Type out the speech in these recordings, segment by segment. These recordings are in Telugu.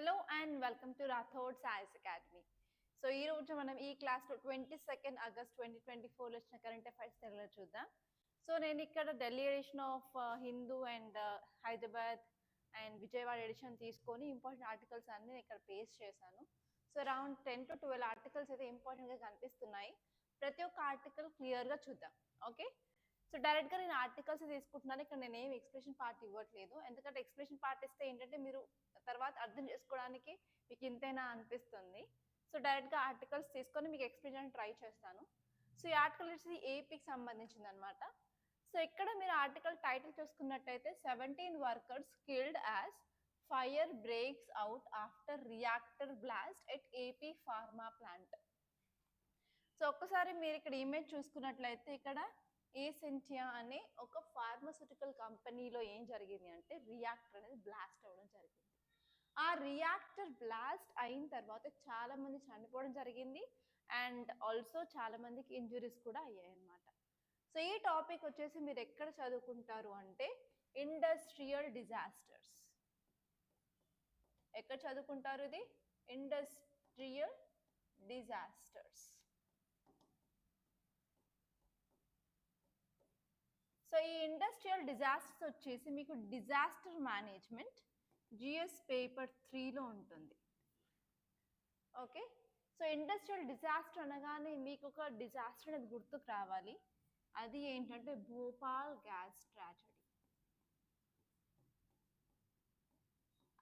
Hello and welcome to Rathod science academy. So ఈ రోజు మనం ఈ క్లాస్లో 22 ఆగస్ట్ 2024 వచ్చిన కరెంట్ అఫైర్స్ తెలుగులో చూద్దాం. సో నేను ఇక్కడ Delhi edition of Hindu and Hyderabad and Vijayawada edition తీసుకొని ఇంపార్టెంట్ ఆర్టికల్స్ అన్ని ఇక్కడ పేస్ట్ చేశాను. సో అరౌండ్ 10 to 12 ఆర్టికల్స్ అయితే ఇంపార్టెంట్గా కనిపిస్తున్నాయి. ప్రతి ఒక్క ఆర్టికల్ క్లియర్గా చూద్దాం. ఓకే, సో డైరెక్ట్గా నేను ఆర్టికల్స్ తీసుకుంటున్నాను. ఇక్కడ నేను ఏం ఎక్స్ప్లెనేషన్ పార్ట్ ఇవ్వట్లేదు, ఎందుకంటే ఎక్స్ప్లెనేషన్ పార్ట్ ఇస్తే ఏంటంటే మీరు తర్వాత అర్థం చేసుకోవడానికి మీకు ఇంతైనా అనిపిస్తుంది. సో డైరెక్ట్గా ఆర్టికల్స్ తీసుకొని మీకు ఎక్స్ప్లెయిన్ చేయడానికి ట్రై చేస్తాను. సో ఈ ఆర్టికల్ వచ్చేసి ఏపీకి సంబంధించింది అనమాట. సో ఇక్కడ మీరు ఆర్టికల్ టైటిల్ చూసుకున్నట్టయితే 17 workers killed as fire breaks out after reactor blast at AP pharma plant. So ఒక్కసారి మీరు ఇక్కడ ఇమేజ్ చూసుకున్నట్లయితే ఇక్కడ ఏసెంటియా అనే ఒక ఫార్మాస్యూటికల్ కంపెనీలో ఏం జరిగింది అంటే రియాక్టర్ అనేది బ్లాస్ట్ అవ్వడం జరిగింది. ఆ రియాక్టర్ బ్లాస్ట్ అయిన తర్వాత చాలా మంది చనిపోవడం జరిగింది అండ్ ఆల్సో చాలా మందికి ఇంజురీస్ కూడా అయ్యాయి అన్నమాట. సో ఈ టాపిక్ వచ్చేసి మీరు ఎక్కడ చదువుకుంటారు అంటే ఇండస్ట్రియల్ డిజాస్టర్స్. ఎక్కడ చదువుకుంటారు ఇది? Industrial disasters. సో ఈ ఇండస్ట్రియల్ డిజాస్టర్స్ వచ్చేసి మీకు డిజాస్టర్ మేనేజ్మెంట్ జిఎస్ పేపర్ 3లో ఉంటుంది. ఓకే, సో ఇండస్ట్రియల్ డిజాస్టర్ అనగానే మీకు ఒక డిజాస్టర్ అనేది గుర్తుకు రావాలి. అది ఏంటంటే భోపాల్ గ్యాస్ ట్రాజడీ.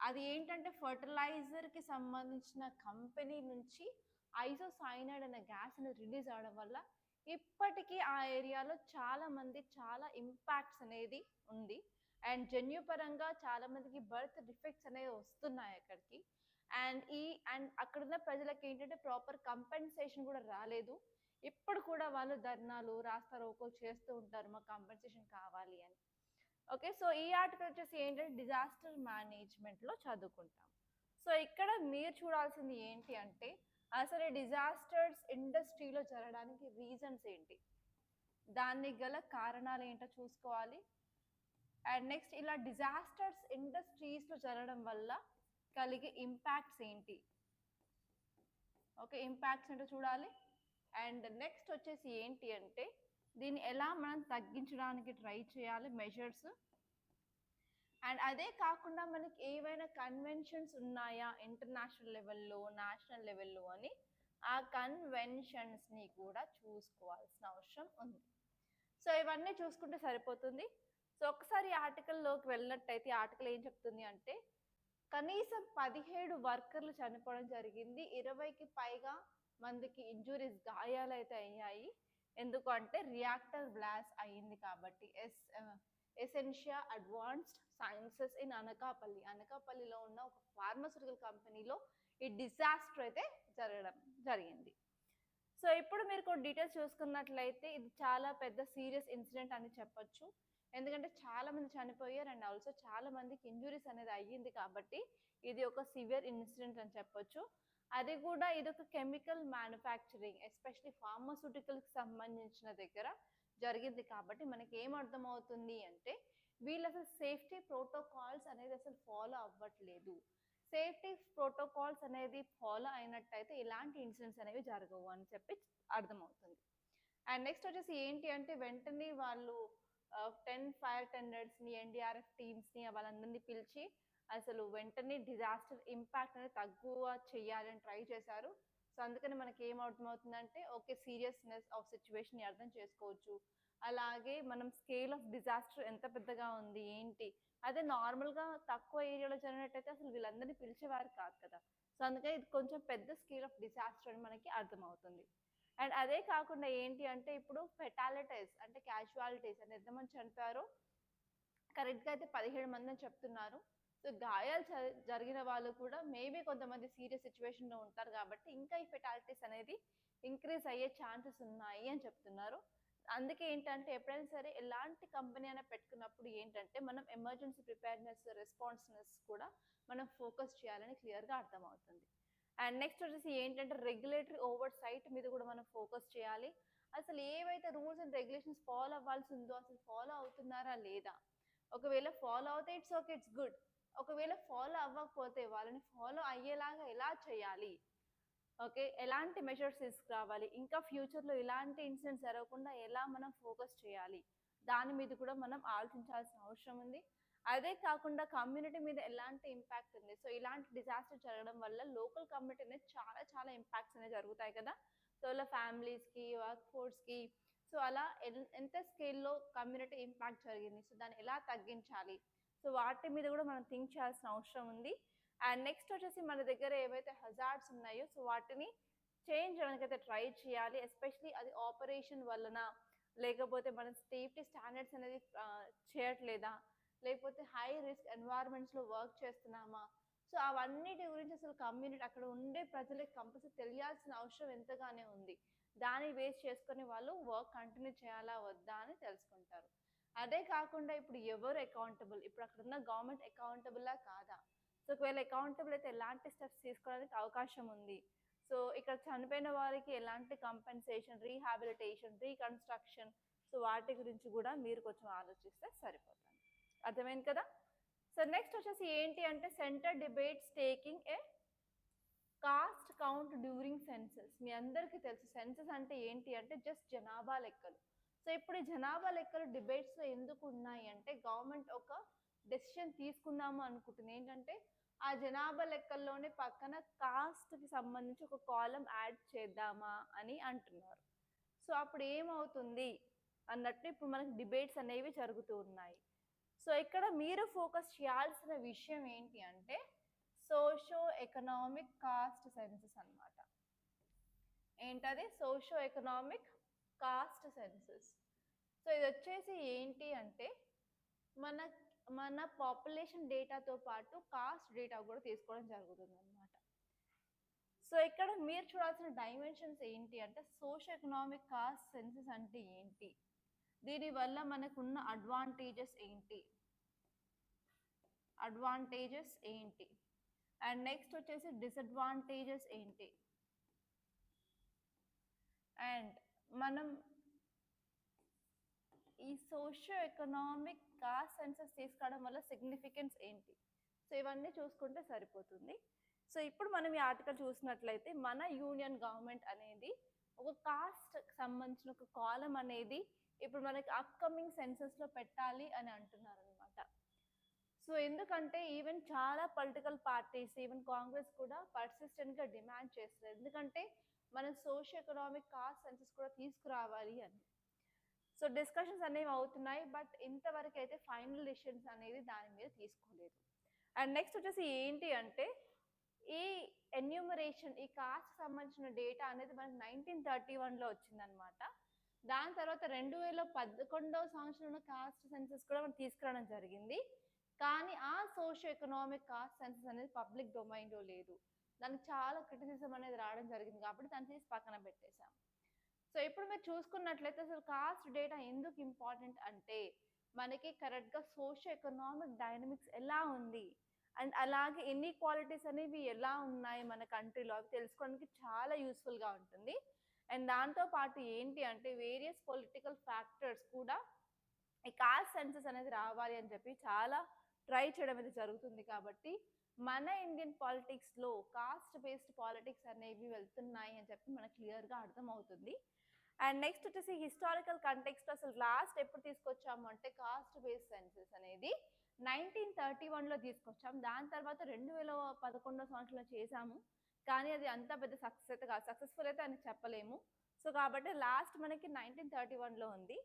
అది ఏంటంటే ఫర్టిలైజర్కి సంబంధించిన కంపెనీ నుంచి ఐసోసైనైడ్ అనే గ్యాస్ అనేది రిలీజ్ అవడం వల్ల ఇప్పటికీ ఆ ఏరియాలో చాలా మంది చాలా ఇంపాక్ట్స్ అనేది ఉంది అండ్ జన్యుపరంగా చాలా మందికి బర్త్ డిఫెక్ట్స్ అనేవి వస్తున్నాయి అక్కడికి. అండ్ అక్కడున్న ప్రజలకు ఏంటంటే ప్రాపర్ కంపెన్సేషన్ కూడా రాలేదు. ఇప్పుడు కూడా వాళ్ళు ధర్నాలు రాస్తా రోకోలు చేస్తూ ఉంటారు, మాకు కంపెన్సేషన్ కావాలి అని. ఓకే, సో ఈ ఆర్టికల్ వచ్చేసి ఏంటంటే డిజాస్టర్ మేనేజ్మెంట్లో చదువుకుంటాం. సో ఇక్కడ మీరు చూడాల్సింది ఏంటి అంటే అసలు డిజాస్టర్స్ ఇండస్ట్రీలో జరగడానికి రీజన్స్ ఏంటి, దానికి గల కారణాలు ఏంటో చూసుకోవాలి. అండ్ నెక్స్ట్ ఇలా డిజాస్టర్స్ ఇండస్ట్రీస్లో జరగడం వల్ల కలిగే ఇంపాక్ట్స్ ఏంటి. ఓకే, ఇంపాక్ట్స్ ఏంటో చూడాలి. అండ్ నెక్స్ట్ వచ్చేసి ఏంటి అంటే దీన్ని ఎలా మనం తగ్గించడానికి ట్రై చేయాలి, మెజర్స్. అండ్ అదే కాకుండా మనకి ఏవైనా కన్వెన్షన్స్ ఉన్నాయా ఇంటర్నేషనల్ లెవెల్లో నేషనల్ లెవెల్లో అని ఆ కన్వెన్షన్స్ని కూడా చూసుకోవాల్సిన అవసరం ఉంది. సో ఇవన్నీ చూసుకుంటే సరిపోతుంది. సో ఒకసారి ఆర్టికల్లోకి వెళ్ళినట్టయితే ఆర్టికల్ ఏం చెప్తుంది అంటే కనీసం 17 వర్కర్లు చనిపోవడం జరిగింది, 20కి పైగా మందికి ఇంజురీస్ గాయాలు అయితే అయ్యాయి. ఎందుకంటే రియాక్టర్ బ్లాస్ట్ అయ్యింది కాబట్టి. ఎసెన్షియా అడ్వాన్స్డ్ సైన్సెస్ ఇన్ అనకాపల్లిలో ఉన్న ఒక ఫార్మాస్యూటికల్ కంపెనీలో ఈ డిజాస్టర్ అయితే జరగడం జరిగింది. సో ఇప్పుడు మీరు కొన్ని డీటెయిల్స్ చూసుకున్నట్లయితే ఇది చాలా పెద్ద సీరియస్ ఇన్సిడెంట్ అని చెప్పొచ్చు, ఎందుకంటే చాలా మంది చనిపోయారు అండ్ ఆల్సో చాలా మందికి ఇంజురీస్ అనేది అయ్యింది కాబట్టి ఇది ఒక సివియర్ ఇన్సిడెంట్ అని చెప్పొచ్చు. అది కూడా ఇది ఒక కెమికల్ మ్యానుఫ్యాక్చరింగ్ ఎస్పెషలీ ఫార్మాస్యూటికల్కి సంబంధించిన దగ్గర జరిగింది కాబట్టి మనకి ఏం అర్థమవుతుంది అంటే వీళ్ళు అసలు సేఫ్టీ ప్రోటోకాల్స్ అనేది అసలు ఫాలో అవ్వట్లేదు. సేఫ్టీ ప్రోటోకాల్స్ అనేది ఫాలో అయినట్టయితే ఇలాంటి ఇన్సిడెంట్స్ అనేవి జరగవు అని చెప్పి అర్థమవుతుంది. అండ్ నెక్స్ట్ వచ్చేసి ఏంటి అంటే వెంటనే వాళ్ళు 10 ఫైర్ టెండర్స్ని ఎన్డీఆర్ఎఫ్ టీమ్స్ని వాళ్ళందరినీ పిలిచి అసలు వెంటనే డిజాస్టర్ ఇంపాక్ట్ అనేది తక్కువ చేయాలని ట్రై చేశారు. సో అందుకని మనకి ఏం అర్థమవుతుందంటే ఓకే సీరియస్నెస్ ఆఫ్ సిచ్యువేషన్ అర్థం చేసుకోవచ్చు. అలాగే మనం స్కేల్ ఆఫ్ డిజాస్టర్ ఎంత పెద్దగా ఉంది ఏంటి, అదే నార్మల్గా తక్కువ ఏరియాలో జరిగినట్టయితే అసలు వీళ్ళందరినీ పిలిచేవారు కాదు కదా. సో అందుకని ఇది కొంచెం పెద్ద స్కేల్ ఆఫ్ డిజాస్టర్ అని మనకి అర్థమవుతుంది. అండ్ అదే కాకుండా ఏంటి అంటే ఇప్పుడు ఫెటాలిటీస్ అంటే క్యాజువాలిటీస్ అంటే ఎంతమంది చనిపోయారో కరెక్ట్గా అయితే 17 మంది అని చెప్తున్నారు. సో గాయాలు జరిగిన వాళ్ళు కూడా మేబీ కొంతమంది సీరియస్ సిచ్యువేషన్లో ఉంటారు కాబట్టి ఇంకా ఈ ఫెటాలిటీస్ అనేది ఇంక్రీజ్ అయ్యే ఛాన్సెస్ ఉన్నాయి అని చెప్తున్నారు. అందుకే ఏంటంటే ఎప్పుడైనా సరే ఎలాంటి కంపెనీ అయినా పెట్టుకున్నప్పుడు ఏంటంటే మనం ఎమర్జెన్సీ ప్రిపేర్నెస్ రెస్పాన్స్నెస్ కూడా మనం ఫోకస్ చేయాలని క్లియర్గా అర్థమవుతుంది. అండ్ నెక్స్ట్ వచ్చేసి ఏంటంటే రెగ్యులేటరీ ఓవర్ సైట్ మీద కూడా మనం ఫోకస్ చేయాలి. అసలు ఏవైతే రూల్స్ అండ్ రెగ్యులేషన్స్ ఫాలో అవ్వాల్సి ఉందో అసలు ఫాలో అవుతున్నారా లేదా, ఒకవేళ ఫాలో అవుతే ఇట్స్ ఓకే ఇట్స్ గుడ్, ఒకవేళ ఫాలో అవ్వకపోతే వాళ్ళని ఫాలో అయ్యేలాగా ఎలా చేయాలి, ఓకే, ఎలాంటి మెజర్స్ తీసుకురావాలి, ఇంకా ఫ్యూచర్లో ఇలాంటి ఇన్సిడెంట్స్ జరగకుండా ఎలా మనం ఫోకస్ చేయాలి, దాని మీద కూడా మనం ఆలోచించాల్సిన అవసరం ఉంది. అదే కాకుండా కమ్యూనిటీ మీద ఎలాంటి ఇంపాక్ట్ ఉంది. సో ఇలాంటి డిజాస్టర్ జరగడం వల్ల లోకల్ కమ్యూనిటీ అనేది చాలా చాలా ఇంపాక్ట్స్ అనేవి జరుగుతాయి కదా. సో ఇలా ఫ్యామిలీస్కి, వర్క్ ఫోర్స్కి, సో అలా ఎంత స్కేల్లో కమ్యూనిటీ ఇంపాక్ట్ జరిగింది, సో దాన్ని ఎలా తగ్గించాలి, సో వాటి మీద కూడా మనం థింక్ చేయాల్సిన అవసరం ఉంది. అండ్ నెక్స్ట్ వచ్చేసి మన దగ్గర ఏవైతే హజార్డ్స్ ఉన్నాయో సో వాటిని చేంజ్ చేయడానికి అయితే ట్రై చేయాలి. ఎస్పెషలీ అది ఆపరేషన్ వలన, లేకపోతే మన సేఫ్టీ స్టాండర్డ్స్ అనేది చేయట్లేదా, లేకపోతే హై రిస్క్ ఎన్వైరన్మెంట్స్లో వర్క్ చేస్తున్నామా, సో అవన్నిటి గురించి అసలు కమ్యూనిటీ అక్కడ ఉండే ప్రజలకు కంపల్సరీ తెలియాల్సిన అవసరం ఎంతగానే ఉంది. దాన్ని బేస్ చేసుకొని వాళ్ళు వర్క్ కంటిన్యూ చేయాలా వద్దా అని తెలుసుకుంటారు. అదే కాకుండా ఇప్పుడు ఎవరు అకౌంటబుల్, ఇప్పుడు అక్కడ ఉన్న గవర్నమెంట్ అకౌంటబుల్లా కాదా, సో ఒకవేళ అకౌంటబుల్ అయితే ఎలాంటి స్టెప్స్ తీసుకోవడానికి అవకాశం ఉంది, సో ఇక్కడ చనిపోయిన వారికి ఎలాంటి కంపెన్సేషన్, రీహాబిలిటేషన్, రీకన్స్ట్రక్షన్, సో వాటి గురించి కూడా మీరు కొంచెం ఆలోచిస్తే సరిపోతుంది. అర్థమైంది కదా. సో నెక్స్ట్ వచ్చేసి ఏంటి అంటే centre debates taking a caste count during census. మీ అందరికీ తెలుసు సెన్సస్ అంటే ఏంటి అంటే జస్ట్ జనాభా లెక్కలు. సో ఇప్పుడు ఈ జనాభా లెక్కలు డిబేట్స్లో ఎందుకు ఉన్నాయి అంటే గవర్నమెంట్ ఒక డెసిషన్ తీసుకుందాము అనుకుంటుంది. ఏంటంటే ఆ జనాభా లెక్కల్లోనే పక్కన కాస్ట్కి సంబంధించి ఒక కాలం యాడ్ చేద్దామా అని అంటున్నారు. సో అప్పుడు ఏమవుతుంది అన్నట్టు ఇప్పుడు మనకి డిబేట్స్ అనేవి జరుగుతూ ఉన్నాయి. సో ఇక్కడ మీరు ఫోకస్ చేయాల్సిన విషయం ఏంటి అంటే సోషో ఎకనామిక్ కాస్ట్ సెన్సస్ అన్నమాట. ఏంటది? Socio economic cost census. So ఇది వచ్చేసి ఏంటి అంటే మన పాపులేషన్ డేటాతో పాటు కాస్ట్ డేటా కూడా తీసుకోవడం జరుగుతుంది అన్నమాట. సో ఇక్కడ మీరు చూడాల్సిన డైమెన్షన్స్ ఏంటి అంటే సోషో ఎకనామిక్ కాస్ట్ సెన్సస్ అంటే ఏంటి, దీనివల్ల మనకున్న అడ్వాంటేజెస్ ఏంటి, అండ్ నెక్స్ట్ వచ్చేసి డిసడ్వాంటేజెస్ ఏంటి, అండ్ మనం ఈ సోషియో ఎకనామిక్ కాస్ట్ సెన్సస్ తీసుకురావడం వల్ల సిగ్నిఫికెన్స్ ఏంటి, సో ఇవన్నీ చూసుకుంటే సరిపోతుంది. సో ఇప్పుడు మనం ఈ ఆర్టికల్ చూసినట్లయితే మన యూనియన్ గవర్నమెంట్ అనేది ఒక కాస్ట్ సంబంధించిన ఒక కాలం అనేది ఇప్పుడు మనకి అప్కమింగ్ సెన్సస్లో పెట్టాలి అని అంటున్నారు అనమాట. సో ఎందుకంటే ఈవెన్ చాలా పొలిటికల్ పార్టీస్, ఈవెన్ కాంగ్రెస్ కూడా పర్సిస్టెంట్గా డిమాండ్ చేస్తారు, ఎందుకంటే మనం సోషియో ఎకనామిక్ కాస్ట్ సెన్సస్ కూడా తీసుకురావాలి అని. సో డిస్కషన్స్ అనేవి అవుతున్నాయి, బట్ ఇంతవరకు అయితే ఫైనల్ డిసిషన్స్ అనేది దాని మీద తీసుకోలేదు. అండ్ నెక్స్ట్ వచ్చేసి ఏంటి అంటే ఈ ఎన్యూమరేషన్, ఈ కాస్ట్ సంబంధించిన డేటా అనేది మనకి 1931లో వచ్చిందనమాట. దాని తర్వాత 2011వ సంవత్సరంలో కాస్ట్ సెన్సస్ కూడా మనం తీసుకురావడం జరిగింది. కానీ ఆ సోషియో ఎకనామిక్ కాస్ట్ సెన్సస్ అనేది పబ్లిక్ డొమైన్లో లేదు, దానికి చాలా క్రిటిసిజం అనేది రావడం జరిగింది, కాబట్టి దాన్ని తీసి పక్కన పెట్టేశాం. సో ఇప్పుడు మీరు చూసుకున్నట్లయితే అసలు కాస్ట్ డేటా ఎందుకు ఇంపార్టెంట్ అంటే మనకి కరెక్ట్గా సోషియో ఎకనామిక్ డైనమిక్స్ ఎలా ఉంది అండ్ అలాగే ఇన్ఈక్వాలిటీస్ అనేవి ఎలా ఉన్నాయి మన కంట్రీలో అవి తెలుసుకోవడానికి చాలా యూస్ఫుల్గా ఉంటుంది. అండ్ దాంతోపాటు ఏంటి అంటే వేరియస్ పొలిటికల్ ఫ్యాక్టర్స్ కూడా ఈ కాస్ట్ సెన్సస్ అనేది రావాలి అని చెప్పి చాలా ట్రై చేయడం అనేది జరుగుతుంది. కాబట్టి మన ఇండియన్ పాలిటిక్స్లో కాస్ట్ బేస్డ్ పాలిటిక్స్ అనేవి వెళ్తున్నాయి అని చెప్పి మనకు క్లియర్గా అర్థమవుతుంది. అండ్ నెక్స్ట్ వచ్చేసి హిస్టారికల్ కంటెక్స్ట్ అసలు లాస్ట్ ఎప్పుడు తీసుకొచ్చాము అంటే కాస్ట్ బేస్డ్ సెన్సస్ అనేది 1931లో తీసుకొచ్చాము. దాని తర్వాత 2011 సంవత్సరంలో చేశాము, కానీ అది అంత పెద్ద సక్సెస్ అయితే కాదు, సక్సెస్ఫుల్ అయితే అని చెప్పలేము. సో కాబట్టి లాస్ట్ మనకి 1931లో ఉంది.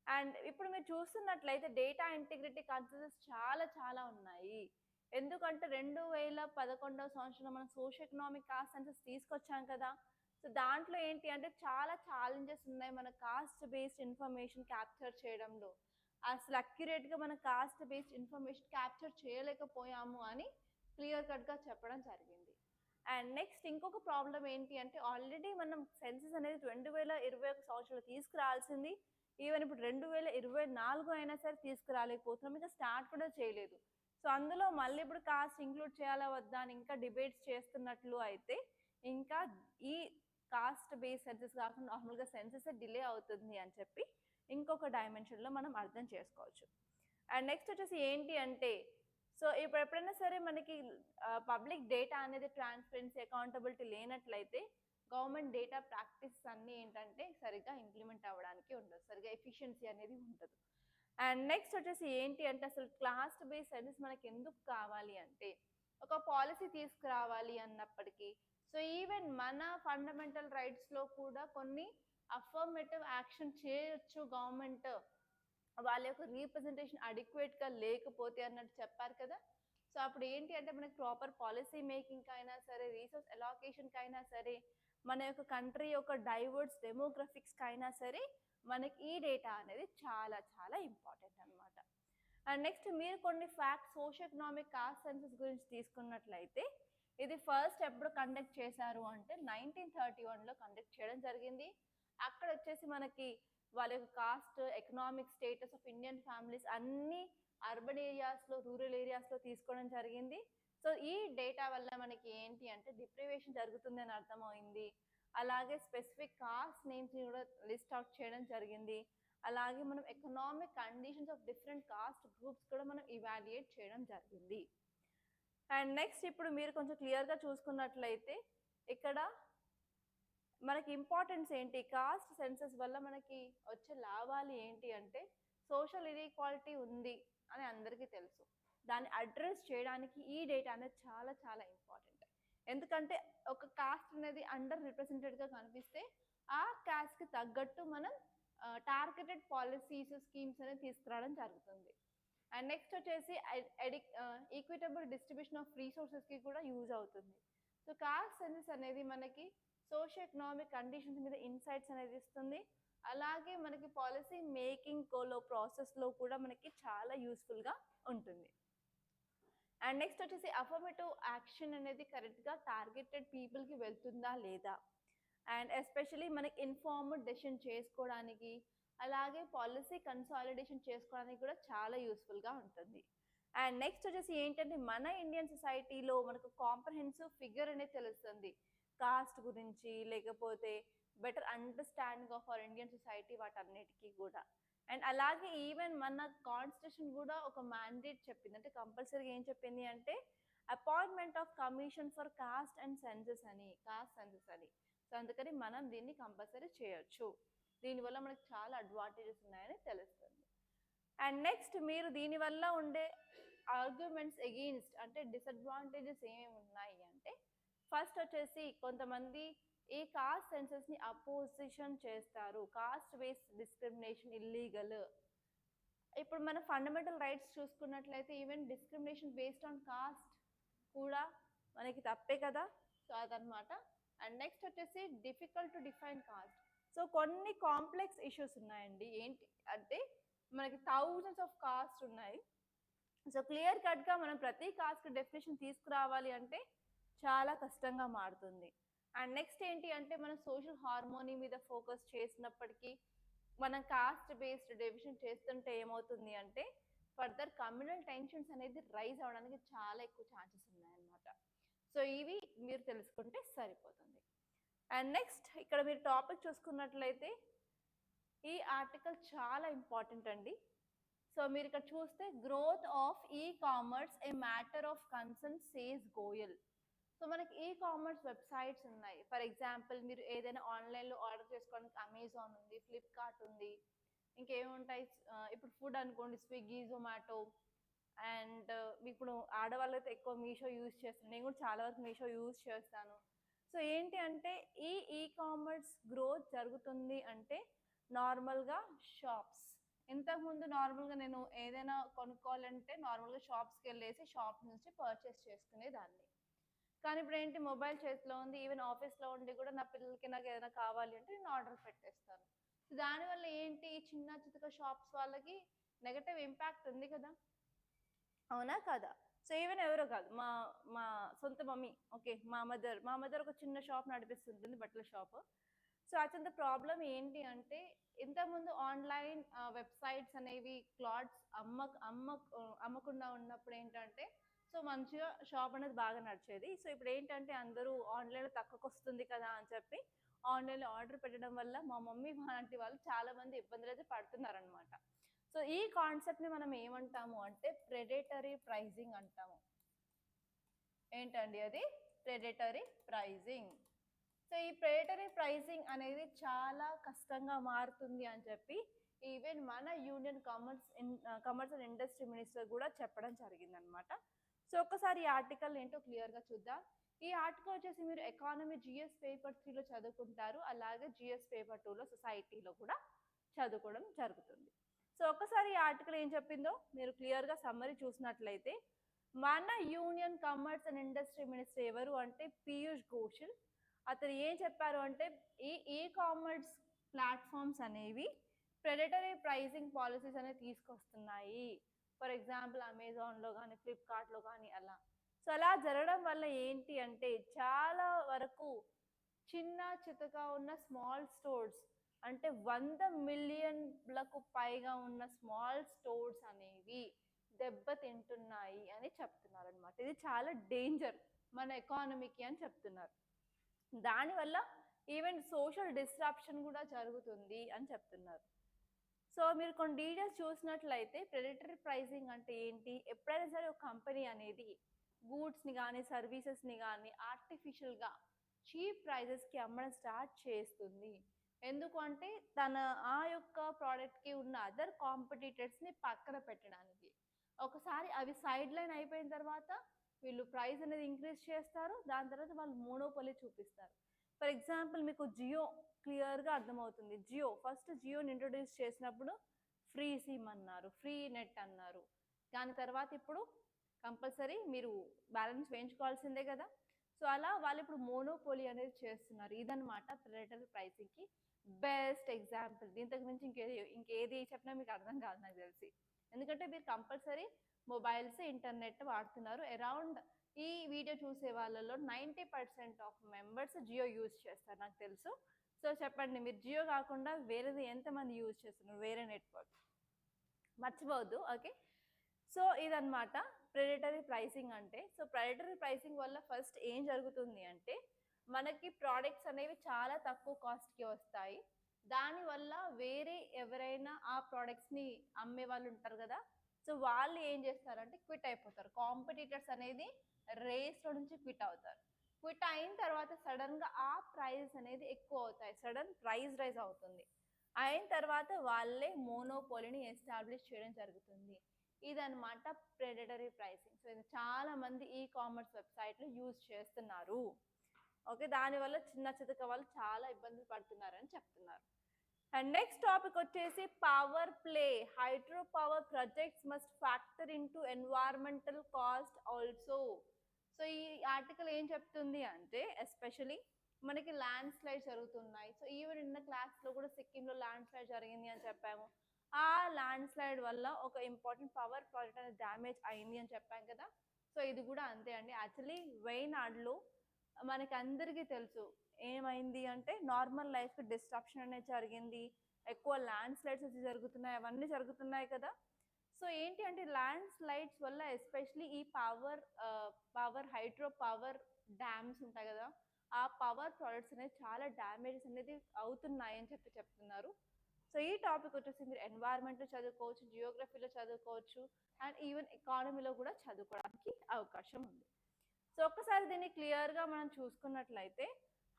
అండ్ ఇప్పుడు మీరు చూస్తున్నట్లయితే డేటా ఇంటిగ్రిటీ కన్సెన్సస్ చాలా చాలా ఉన్నాయి. ఎందుకంటే 2011వ సంవత్సరంలో మనం సోషియో ఎకనామిక్ కాస్ట్ సెన్సస్ తీసుకొచ్చాం కదా. సో దాంట్లో ఏంటి అంటే చాలా ఛాలెంజెస్ ఉన్నాయి మన కాస్ట్ బేస్డ్ ఇన్ఫర్మేషన్ క్యాప్చర్ చేయడంలో. అసలు అక్యురేట్గా మన కాస్ట్ బేస్డ్ ఇన్ఫర్మేషన్ క్యాప్చర్ చేయలేకపోయాము అని క్లియర్ కట్గా చెప్పడం జరిగింది. అండ్ నెక్స్ట్ ఇంకొక ప్రాబ్లం ఏంటి అంటే ఆల్రెడీ మనం సెన్సస్ అనేది 2021 సంవత్సరంలో తీసుకురావాల్సింది, ఈవెన్ ఇప్పుడు 2024 అయినా సరే తీసుకురాలేకపోతున్నాం, ఇంకా స్టార్ట్ కూడా చేయలేదు. సో అందులో మళ్ళీ ఇప్పుడు కాస్ట్ ఇంక్లూడ్ చేయాలా వద్దా అని ఇంకా డిబేట్స్ చేస్తున్నట్లు అయితే ఇంకా ఈ కాస్ట్ బేస్డ్ సెన్సస్ కాకుండా నార్మల్గా సెన్సస్ డిలే అవుతుంది అని చెప్పి ఇంకొక డైమెన్షన్లో మనం అర్థం చేసుకోవచ్చు. అండ్ నెక్స్ట్ వచ్చేసి ఏంటి అంటే సో ఇప్పుడు ఎప్పుడైనా సరే మనకి పబ్లిక్ డేటా అనేది ట్రాన్స్పరెన్సీ అకౌంటబిలిటీ లేనట్లయితే గవర్నమెంట్ డేటా ప్రాక్టీస్ అన్నీ ఏంటంటే సరిగ్గా ఇంప్లిమెంట్ అవ్వడానికి ఉండదు, సరిగ్గా ఎఫిషియన్సీ అనేది ఉండదు. అండ్ నెక్స్ట్ వచ్చేసి ఏంటి అంటే అసలు క్లాస్ బేస్డ్ స్టడీస్ మనకి ఎందుకు కావాలి అంటే ఒక పాలసీ తీసుకురావాలి అన్నప్పటికీ, సో ఈవెన్ మన ఫండమెంటల్ రైట్స్లో కూడా కొన్ని అఫర్మేటివ్ యాక్షన్ చేయొచ్చు గవర్నమెంట్, వాళ్ళ యొక్క రీప్రజెంటేషన్ అడిక్వేట్గా లేకపోతే అన్నట్టు చెప్పారు కదా. సో అప్పుడు ఏంటి అంటే మనకి ప్రాపర్ పాలసీ మేకింగ్కి అయినా సరే, రీసోర్స్ అలాకేషన్కి అయినా సరే, మన యొక్క కంట్రీ యొక్క డైవర్స్ డెమోగ్రఫిక్స్కి అయినా సరే మనకి ఈ డేటా అనేది చాలా చాలా ఇంపార్టెంట్ అనమాట. అండ్ నెక్స్ట్ మీరు కొన్ని facts social economic cost census గురించి తీసుకున్నట్లయితే ఇది ఫస్ట్ ఎప్పుడు కండక్ట్ చేశారు అంటే 1931లో కండక్ట్ చేయడం జరిగింది. అక్కడ వచ్చేసి మనకి వాళ్ళ యొక్క cost, economic status of Indian families అన్ని అర్బన్ ఏరియాస్లో, రూరల్ ఏరియాస్లో తీసుకోవడం జరిగింది. సో ఈ డేటా వల్ల మనకి ఏంటి అంటే డిప్రివేషన్ జరుగుతుంది అని అర్థమైంది. అలాగే స్పెసిఫిక్ కాస్ట్ నేమ్స్ని కూడా లిస్ట్ అవుట్ చేయడం జరిగింది. అలాగే మనం economic conditions of different cost groups కూడా మనం ఇవాల్యుయేట్ చేయడం జరిగింది. అండ్ నెక్స్ట్ ఇప్పుడు మీరు కొంచెం క్లియర్గా చూసుకున్నట్లయితే ఇక్కడ మనకి ఇంపార్టెన్స్ ఏంటి, కాస్ట్ సెన్సస్ వల్ల మనకి వచ్చే లాభాలు ఏంటి అంటే సోషల్ ఇన్ఈక్వాలిటీ ఉంది అని అందరికీ తెలుసు. దాన్ని అడ్రస్ చేయడానికి ఈ డేటా అనేది చాలా చాలా ఇంపార్టెంట్. ఎందుకంటే ఒక కాస్ట్ అనేది అండర్ రిప్రజెంటెడ్గా కనిపిస్తే ఆ కాస్ట్కి తగ్గట్టు మనం టార్గెటెడ్ పాలసీస్, స్కీమ్స్ అనేది తీసుకురావడం జరుగుతుంది. అండ్ నెక్స్ట్ వచ్చేసి ఈక్విటబుల్ డిస్ట్రిబ్యూషన్ ఆఫ్ రీసోర్సెస్కి కూడా యూజ్ అవుతుంది. సో కాస్ట్ సెన్సస్ అనేది మనకి సోషల్ ఎకనామిక్ కండిషన్స్ మీద ఇన్సైట్స్ అనేది ఇస్తుంది. అలాగే మనకి పాలసీ మేకింగ్ ప్రాసెస్లో కూడా మనకి చాలా యూస్ఫుల్గా ఉంటుంది. అండ్ నెక్స్ట్ వచ్చేసి అఫర్మేటివ్ యాక్షన్ అనేది కరెక్ట్గా టార్గెటెడ్ పీపుల్కి వెళ్తుందా లేదా, అండ్ ఎస్పెషలీ మనకి ఇన్ఫార్మ్డ్ డెసిషన్ చేసుకోవడానికి, అలాగే పాలసీ కన్సాలిడేషన్ చేసుకోవడానికి కూడా చాలా యూస్ఫుల్గా ఉంటుంది. అండ్ నెక్స్ట్ వచ్చేసి ఏంటంటే మన ఇండియన్ సొసైటీలో మనకు కాంప్రహెన్సివ్ ఫిగర్ అనేది తెలుస్తుంది కాస్ట్ గురించి, లేకపోతే better understanding of our Indian society, వాటన్నిటికీ కూడా. అండ్ అలాగే ఈవెన్ మన కాన్స్టిట్యూషన్ కూడా ఒక మ్యాండేట్ చెప్పింది, అంటే కంపల్సరీగా ఏం చెప్పింది అంటే appointment of commission for cost and census అని, కాస్ట్ సెన్సస్ అని. సో అందుకని మనం దీన్ని కంపల్సరీ చేయొచ్చు. దీనివల్ల మనకు చాలా అడ్వాంటేజెస్ ఉన్నాయని తెలుస్తుంది. అండ్ నెక్స్ట్ మీరు దీనివల్ల ఉండే ఆర్గ్యుమెంట్స్ ఎగెయిన్స్ట్ అంటే డిసడ్వాంటేజెస్ ఏమేమి ఉన్నాయి అంటే ఫస్ట్ వచ్చేసి కొంతమంది ఈ కాస్ట్ సెన్సస్ని అపోజిషన్ చేస్తారు, కాస్ట్ బేస్డ్ డిస్క్రిమినేషన్ ఇల్లీగల్. ఇప్పుడు మన ఫండమెంటల్ రైట్స్ చూసుకున్నట్లయితే even discrimination based on cost కూడా మనకి తప్పే కదా. సో అదనమాట. అండ్ నెక్స్ట్ వచ్చేసి difficult to define cost. So కొన్ని కాంప్లెక్స్ ఇష్యూస్ ఉన్నాయండి. ఏంటి అంటే మనకి థౌజండ్స్ ఆఫ్ కాస్ట్ ఉన్నాయి. సో క్లియర్ కట్గా మనం ప్రతి కాస్ట్ డెఫినేషన్ తీసుకురావాలి అంటే చాలా కష్టంగా మారుతుంది. అండ్ నెక్స్ట్ ఏంటి అంటే మనం సోషల్ హార్మోనీ మీద ఫోకస్ చేసినప్పటికీ మనం కాస్ట్ బేస్డ్ డెసిషన్ చేస్తుంటే ఏమవుతుంది అంటే ఫర్దర్ కమ్యూనల్ టెన్షన్స్ అనేది రైజ్ అవ్వడానికి చాలా ఎక్కువ ఛాన్సెస్ ఉన్నాయన్నమాట. సో ఇవి మీరు తెలుసుకుంటే సరిపోతుంది. అండ్ నెక్స్ట్ ఇక్కడ మీరు టాపిక్ చూసుకున్నట్లయితే ఈ ఆర్టికల్ చాలా ఇంపార్టెంట్ అండి. సో మీరు ఇక్కడ చూస్తే growth of e commerce A matter of concern says Goyal. So మనకి ఈ కామర్స్ వెబ్సైట్స్ ఉన్నాయి. ఫర్ ఎగ్జాంపుల్ మీరు ఏదైనా ఆన్లైన్లో ఆర్డర్ చేసుకోవడానికి అమెజాన్ ఉంది, ఫ్లిప్కార్ట్ ఉంది, ఇంకేముంటాయి ఇప్పుడు ఫుడ్ అనుకోండి స్విగ్గీ, జొమాటో. అండ్ ఇప్పుడు ఆడవాళ్ళు అయితే ఎక్కువ మీషో యూజ్ చేస్తాను, నేను కూడా చాలా వరకు మీషో యూజ్ చేస్తాను. సో ఏంటి అంటే ఈ కామర్స్ గ్రోత్ జరుగుతుంది అంటే నార్మల్గా షాప్స్, ఇంతకుముందు నార్మల్గా నేను ఏదైనా కొనుక్కోవాలంటే నార్మల్గా షాప్స్కి వెళ్ళేసి షాప్ నుంచి పర్చేస్ చేసుకునేదాన్ని. కానీ ఇప్పుడు ఏంటి మొబైల్ చేతిలో ఉంది, ఈవెన్ ఆఫీస్లో ఉండి కూడా నా పిల్లలకి నాకు ఏదైనా కావాలి అంటే నేను ఆర్డర్ పెట్టేస్తాను. సో దానివల్ల ఏంటి చిన్న చితక షాప్స్ వాళ్ళకి నెగటివ్ ఇంపాక్ట్ ఉంది కదా, అవునా కదా. సో ఈవెన్ ఎవరో కాదు, మా మా సొంత మమ్మీ, ఓకే మా మదర్ ఒక చిన్న షాప్ నడిపిస్తుంటుంది, బట్టల షాప్. సో అసలు ప్రాబ్లం ఏంటి అంటే ఇంతకుముందు ఆన్లైన్ వెబ్సైట్స్ అనేవి క్లాత్స్ అమ్మకుండా ఉన్నప్పుడు ఏంటంటే సో మంచిగా షాప్ అనేది బాగా నడిచేది. సో ఇప్పుడు ఏంటంటే అందరూ ఆన్లైన్లో తక్కువకు వస్తుంది కదా అని చెప్పి ఆన్లైన్లో ఆర్డర్ పెట్టడం వల్ల మా మమ్మీ లాంటి వాళ్ళు చాలామంది ఇబ్బందులు అయితే పడుతున్నారనమాట. సో ఈ కాన్సెప్ట్ని మనం ఏమంటాము అంటే ప్రెడేటరీ ప్రైజింగ్ అంటాము. ఏంటండి అది? Predatory pricing. సో ఈ ప్రెడేటరీ ప్రైజింగ్ అనేది చాలా కష్టంగా మారుతుంది అని చెప్పి ఈవెన్ మన union commerce and industry minister కూడా చెప్పడం జరిగిందనమాట. సో ఒక్కసారి ఈ ఆర్టికల్ ఏంటో క్లియర్గా చూద్దాం. ఈ ఆర్టికల్ వచ్చేసి మీరు ఎకానమీ జిఎస్ పేపర్ 3లో చదువుకుంటారు, అలాగే జిఎస్ పేపర్ 2లో సొసైటీలో కూడా చదువుకోవడం జరుగుతుంది. సో ఒక్కసారి ఈ ఆర్టికల్ ఏం చెప్పిందో మీరు క్లియర్గా సమ్మరీ చూసినట్లయితే, మన union commerce and industry minister ఎవరు అంటే పీయూష్ గోయల్. అతను ఏం చెప్పారు అంటే ఈ కామర్స్ ప్లాట్ఫామ్స్ అనేవి ప్రెడేటరీ ప్రైజింగ్ పాలసీస్ అనేవి తీసుకొస్తున్నాయి. ఫర్ ఎగ్జాంపుల్ అమెజాన్లో కానీ ఫ్లిప్కార్ట్లో కానీ అలా. సో అలా జరగడం వల్ల ఏంటి అంటే చాలా వరకు చిన్న చితగా ఉన్న స్మాల్ స్టోర్స్ అంటే 100 మిలియన్లకు పైగా ఉన్న స్మాల్ స్టోర్స్ అనేవి దెబ్బతింటున్నాయి అని చెప్తున్నారు అనమాట. ఇది చాలా డేంజర్ మన ఎకానమీకి అని చెప్తున్నారు. దానివల్ల ఈవెన్ సోషల్ డిస్ట్రాప్షన్ కూడా జరుగుతుంది అని చెప్తున్నారు. సో మీరు కొన్ని డీటెయిల్స్ చూసినట్లయితే ప్రెడేటరీ ప్రైజింగ్ అంటే ఏంటి, ఎప్పుడైనా సరే ఒక కంపెనీ అనేది గూడ్స్ని కానీ సర్వీసెస్ని కానీ ఆర్టిఫిషియల్గా చీప్ ప్రైజెస్కి అమ్మడం స్టార్ట్ చేస్తుంది. ఎందుకు అంటే తన ఆ యొక్క ప్రోడక్ట్కి ఉన్న అదర్ కాంపిటీటర్స్ని పక్కన పెట్టడానికి. ఒకసారి అవి సైడ్ లైన్ అయిపోయిన తర్వాత వీళ్ళు ప్రైస్ అనేది ఇంక్రీజ్ చేస్తారు, దాని తర్వాత వాళ్ళు మోనోపోలీ చూపిస్తారు. ఫర్ ఎగ్జాంపుల్ మీకు జియో క్లియర్గా అర్థమవుతుంది. జియోని ఇంట్రొడ్యూస్ చేసినప్పుడు ఫ్రీ సిమ్ అన్నారు, ఫ్రీ నెట్ అన్నారు. దాని తర్వాత ఇప్పుడు కంపల్సరీ మీరు బ్యాలెన్స్ వేయించుకోవాల్సిందే కదా. సో అలా వాళ్ళు ఇప్పుడు మోనోపోలీ అనేది చేస్తున్నారు. ఇదన్నమాట ప్రెడేటరీ ప్రైసింగ్కి బెస్ట్ ఎగ్జాంపుల్. దీంతకు మించి ఇంకేది చెప్పినా మీకు అర్థం కాదు నాకు తెలిసి. ఎందుకంటే మీరు కంపల్సరీ మొబైల్స్ ఇంటర్నెట్ వాడుతున్నారు. అరౌండ్ ఈ వీడియో చూసే వాళ్ళలో 90% ఆఫ్ మెంబర్స్ జియో యూజ్ చేస్తారు నాకు తెలుసు. సో చెప్పండి, మీరు జియో కాకుండా వేరేది ఎంతమంది యూజ్ చేస్తున్నారు, వేరే నెట్వర్క్? మర్చిపోవద్దు. ఓకే, సో ఇదన్నమాట ప్రెడేటరీ ప్రైసింగ్ అంటే. సో ప్రెడేటరీ ప్రైసింగ్ వల్ల ఫస్ట్ ఏం జరుగుతుంది అంటే మనకి ప్రోడక్ట్స్ అనేవి చాలా తక్కువ కాస్ట్కి వస్తాయి. దానివల్ల వేరే ఎవరైనా ఆ ప్రోడక్ట్స్ని అమ్మే వాళ్ళు ఉంటారు కదా, సో వాళ్ళు ఏం చేస్తారంటే క్విట్ అయిపోతారు. కాంపిటీటర్స్ అనేది రేస్లో నుంచి క్విట్ అవుతారు. క్విట్ అయిన తర్వాత సడన్గా ఆ ప్రైస్ అనేది ఎక్కువ అవుతాయి, సడన్ ప్రైస్ రైజ్ అవుతుంది. అయిన తర్వాత వాళ్ళే మోనోపోలీని ఎస్టాబ్లిష్ చేయడం జరుగుతుంది. ఇదన్నమాట ప్రెడేటరీ ప్రైసింగ్. సో ఇది చాలా మంది ఈ కామర్స్ వెబ్సైట్లు యూజ్ చేస్తున్నారు. ఓకే, దానివల్ల చిన్న చితక వాళ్ళు చాలా ఇబ్బందులు పడుతున్నారని చెప్తున్నారు. అండ్ నెక్స్ట్ టాపిక్ వచ్చేసి power play. Hydro power projects must factor into environmental cost also. So ఈ ఆర్టికల్ ఏం చెప్తుంది అంటే ఎస్పెషలీ మనకి ల్యాండ్ స్లైడ్ జరుగుతున్నాయి. సో ఈవెన్ నిన్న క్లాస్లో కూడా సిక్కింలో ల్యాండ్ స్లైడ్ జరిగింది అని చెప్పాము. ఆ ల్యాండ్ స్లైడ్ వల్ల ఒక ఇంపార్టెంట్ పవర్ ప్రాజెక్ట్ అనేది డ్యామేజ్ అయింది అని చెప్పాం కదా. సో ఇది కూడా అంతే అండి. యాక్చువల్లీ వైనాడ్లో మనకి అందరికీ తెలుసు ఏమైంది అంటే నార్మల్ లైఫ్కి డిస్ట్రప్షన్ అనేది జరిగింది, ఎక్కువ ల్యాండ్ స్లైడ్స్ వచ్చి జరుగుతున్నాయి, అవన్నీ జరుగుతున్నాయి కదా. సో ఏంటి అంటే ల్యాండ్ స్లైడ్స్ వల్ల ఎస్పెషలీ ఈ పవర్ హైడ్రో పవర్ డ్యామ్స్ ఉంటాయి కదా, ఆ పవర్ ప్రాజెక్ట్స్ అనేది చాలా డ్యామేజెస్ అనేది అవుతున్నాయి అని చెప్తున్నారు. సో ఈ టాపిక్ వచ్చేసి మీరు ఎన్వైర్న్మెంట్లో చదువుకోవచ్చు, జియోగ్రఫీలో చదువుకోవచ్చు, అండ్ ఈవెన్ ఎకానమీలో కూడా చదువుకోవడానికి అవకాశం ఉంది. సో ఒక్కసారి దీన్ని క్లియర్గా మనం చూసుకున్నట్లయితే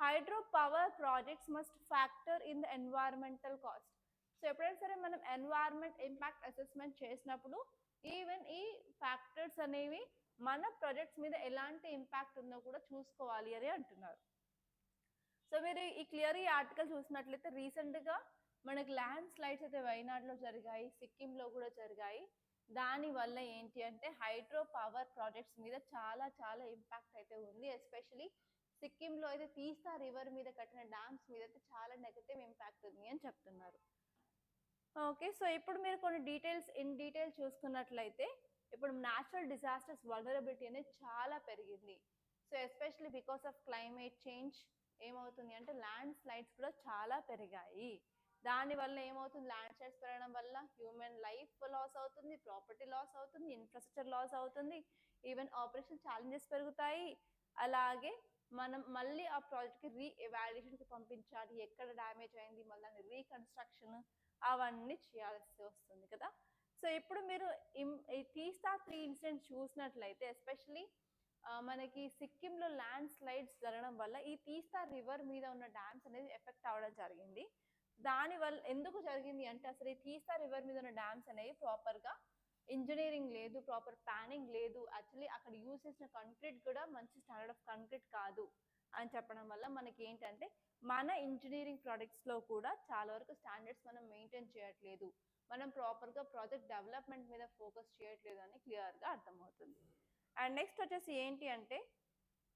hydro power projects must factor in the environmental cost. So ఎప్పుడైనా సరే మనం ఎన్వైర్న్మెంట్ ఇంపాక్ట్ అసెస్మెంట్ చేసినప్పుడు ఈవెన్ ఈ ఫ్యాక్టర్స్ అనేవి మన ప్రాజెక్ట్స్ మీద ఎలాంటి ఇంపాక్ట్ ఉందో కూడా చూసుకోవాలి అని అంటున్నారు. సో మీరు ఈ ఆర్టికల్ చూసినట్లయితే రీసెంట్గా మనకి ల్యాండ్ స్లైడ్స్ అయితే వైనాడ్లో జరిగాయి, సిక్కింలో కూడా జరిగాయి. దానివల్ల ఏంటి అంటే హైడ్రో పవర్ ప్రాజెక్ట్స్ మీద చాలా చాలా ఇంపాక్ట్ అయితే ఉంది. ఎస్పెషలీ సిక్కింలో అయితే తీస్తా రివర్ మీద కట్టిన డ్యామ్స్ మీద అయితే చాలా నెగటివ్ ఇంపాక్ట్ ఉంది అని చెప్తున్నారు. ఓకే, సో ఇప్పుడు మీరు కొన్ని డీటెయిల్ చూసుకున్నట్లయితే ఇప్పుడు న్యాచురల్ డిజాస్టర్స్ వల్నరబిలిటీ అనేది చాలా పెరిగింది. So especially because of climate change ఏమవుతుంది అంటే ల్యాండ్ స్లైడ్స్ కూడా చాలా పెరిగాయి. దానివల్ల ఏమవుతుంది, ల్యాండ్ స్లైడ్స్ పెరగడం వల్ల హ్యూమన్ లైఫ్ లాస్ అవుతుంది, ప్రాపర్టీ లాస్ అవుతుంది, ఇన్ఫ్రాస్ట్రక్చర్ లాస్ అవుతుంది, ఈవెన్ ఆపరేషన్ ఛాలెంజెస్ పెరుగుతాయి. అలాగే మనం మళ్ళీ ఆ ప్రాజెక్ట్కి రీఎవాల్యుయేషన్కి పంపించాలి, ఎక్కడ డ్యామేజ్ అయింది, మళ్ళీ దాన్ని రీకన్స్ట్రక్షన్ అవన్నీ చేయాల్సి వస్తుంది కదా. సో ఇప్పుడు మీరు ఈ తీస్తా 3 ఇన్సిడెంట్స్ చూసినట్లయితే ఎస్పెషలీ మనకి సిక్కింలో ల్యాండ్ స్లైడ్స్ జరగడం వల్ల ఈ తీస్తా రివర్ మీద ఉన్న డ్యామ్స్ అనేది ఎఫెక్ట్ అవ్వడం జరిగింది. దానివల్ల ఎందుకు జరిగింది అంటే అసలు ఈ తీస్తా రివర్ మీద ఉన్న డ్యామ్స్ అనేవి ప్రాపర్గా ఇంజనీరింగ్ లేదు, ప్రాపర్ ప్లానింగ్ లేదు, యాక్చువల్లీ అక్కడ యూజ్ చేసిన కంక్రీట్ కూడా మంచి స్టాండర్డ్ ఆఫ్ కంక్రీట్ కాదు అని చెప్పడం వల్ల మనకి ఏంటంటే మన ఇంజనీరింగ్ ప్రాజెక్ట్స్లో కూడా చాలా వరకు స్టాండర్డ్స్ మనం మెయింటైన్ చేయట్లేదు, మనం ప్రాపర్గా ప్రాజెక్ట్ డెవలప్మెంట్ మీద ఫోకస్ చేయట్లేదు అని క్లియర్గా అర్థమవుతుంది. అండ్ నెక్స్ట్ వచ్చేసి ఏంటి అంటే